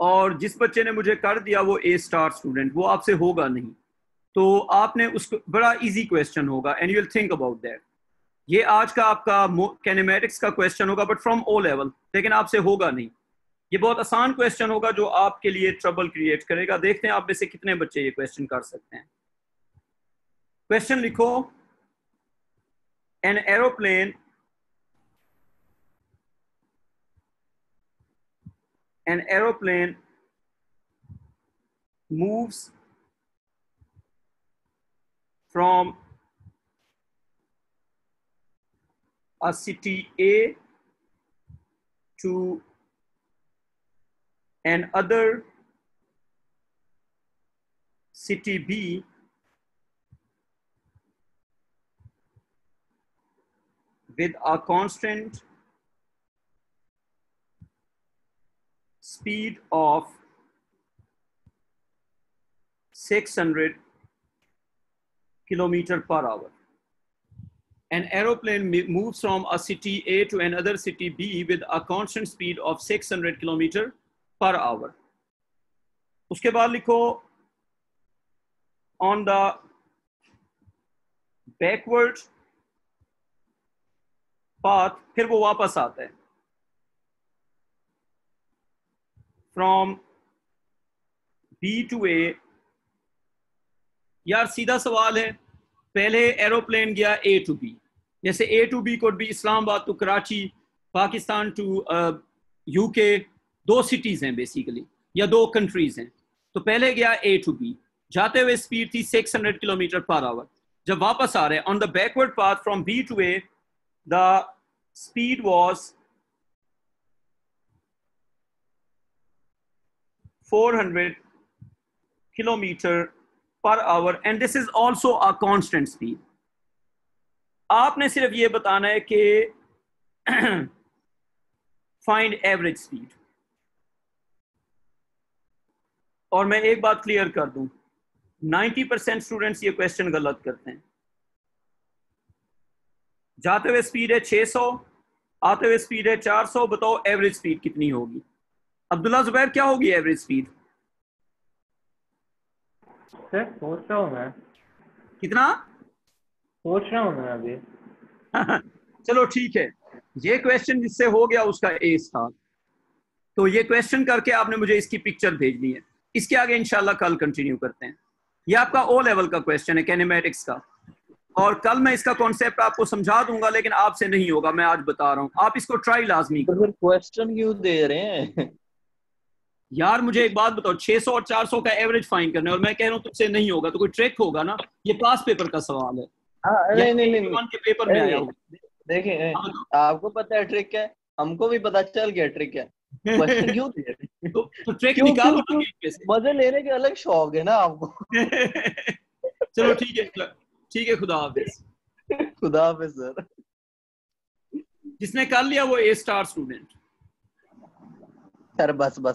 और जिस बच्चे ने मुझे कर दिया वो A स्टार स्टूडेंट, वो आपसे होगा नहीं, तो आपने उसको, बड़ा इजी क्वेश्चन होगा and you will think about that. ये आज का आपका कैनेमैटिक्स का क्वेश्चन होगा, बट फ्रॉम ओ लेवल, लेकिन आपसे होगा नहीं। ये बहुत आसान क्वेश्चन होगा जो आपके लिए ट्रबल क्रिएट करेगा। देखते हैं आप में से कितने बच्चे ये क्वेश्चन कर सकते हैं। क्वेश्चन लिखो, an aeroplane moves from a city A to another city B with a constant speed of 600 km/h. An aeroplane moves from a city A to another city B with a constant speed of 600 km/h. उसके बाद लिखो, on the backward path, फिर वो वापस आता है, from B to A। यार सीधा सवाल है, पहले एरोप्लेन गया A to B, जैसे A to B could be Islamabad to Karachi, Pakistan to UK, 2 cities हैं बेसिकली, या 2 कंट्रीज हैं। तो पहले गया A to B, जाते हुए स्पीड थी 600 km/h। जब वापस आ रहे, on the backward path from B to A, the speed was 400 km/h, and this is also a constant speed. आपने सिर्फ ये बताना है कि फाइंड एवरेज स्पीड। और मैं एक बात क्लियर कर दूं, 90% स्टूडेंट्स ये क्वेश्चन गलत करते हैं। जाते हुए स्पीड है 600, आते हुए स्पीड है 400, बताओ एवरेज स्पीड कितनी होगी? अब्दुल्ला जुबैर, क्या होगी एवरेज स्पीड? सर सोच रहा हूँ मैं, कितना सोच रहा हूँ मैं अभी। चलो ठीक है, ये क्वेश्चन जिससे हो गया उसका A था। तो ये क्वेश्चन करके आपने मुझे इसकी पिक्चर भेजनी है। इसके आगे इंशाल्लाह कल कंटिन्यू करते हैं। ये आपका O लेवल का क्वेश्चन है कैनेमैटिक्स का, और कल मैं इसका कॉन्सेप्ट आपको समझा दूंगा, लेकिन आपसे नहीं होगा, मैं आज बता रहा हूँ। आप इसको ट्राई लाजमी करो। फिर क्वेश्चन क्यों दे रहे हैं? यार मुझे एक बात बताओ, 600 और 400 का एवरेज फाइंड करना है, और मैं कह रहा हूँ तुमसे नहीं होगा, तो कोई ट्रिक होगा ना? ये पास पेपर का सवाल है, नहीं के पेपर में आया होगा। देखिए आपको पता है ट्रिक है, हमको भी पता चल गया ट्रिक है। क्वेश्चन क्यों दिए? तो ट्रिक क्यों निकालो क्यों ना क्यों? गेम में से। मजे लेने के अलग शौक है ना आपको। चलो ठीक है, खुदा हाफिज। खुदा हाफिज सर। जिसने कर लिया वो A स्टार स्टूडेंट। सर बस बस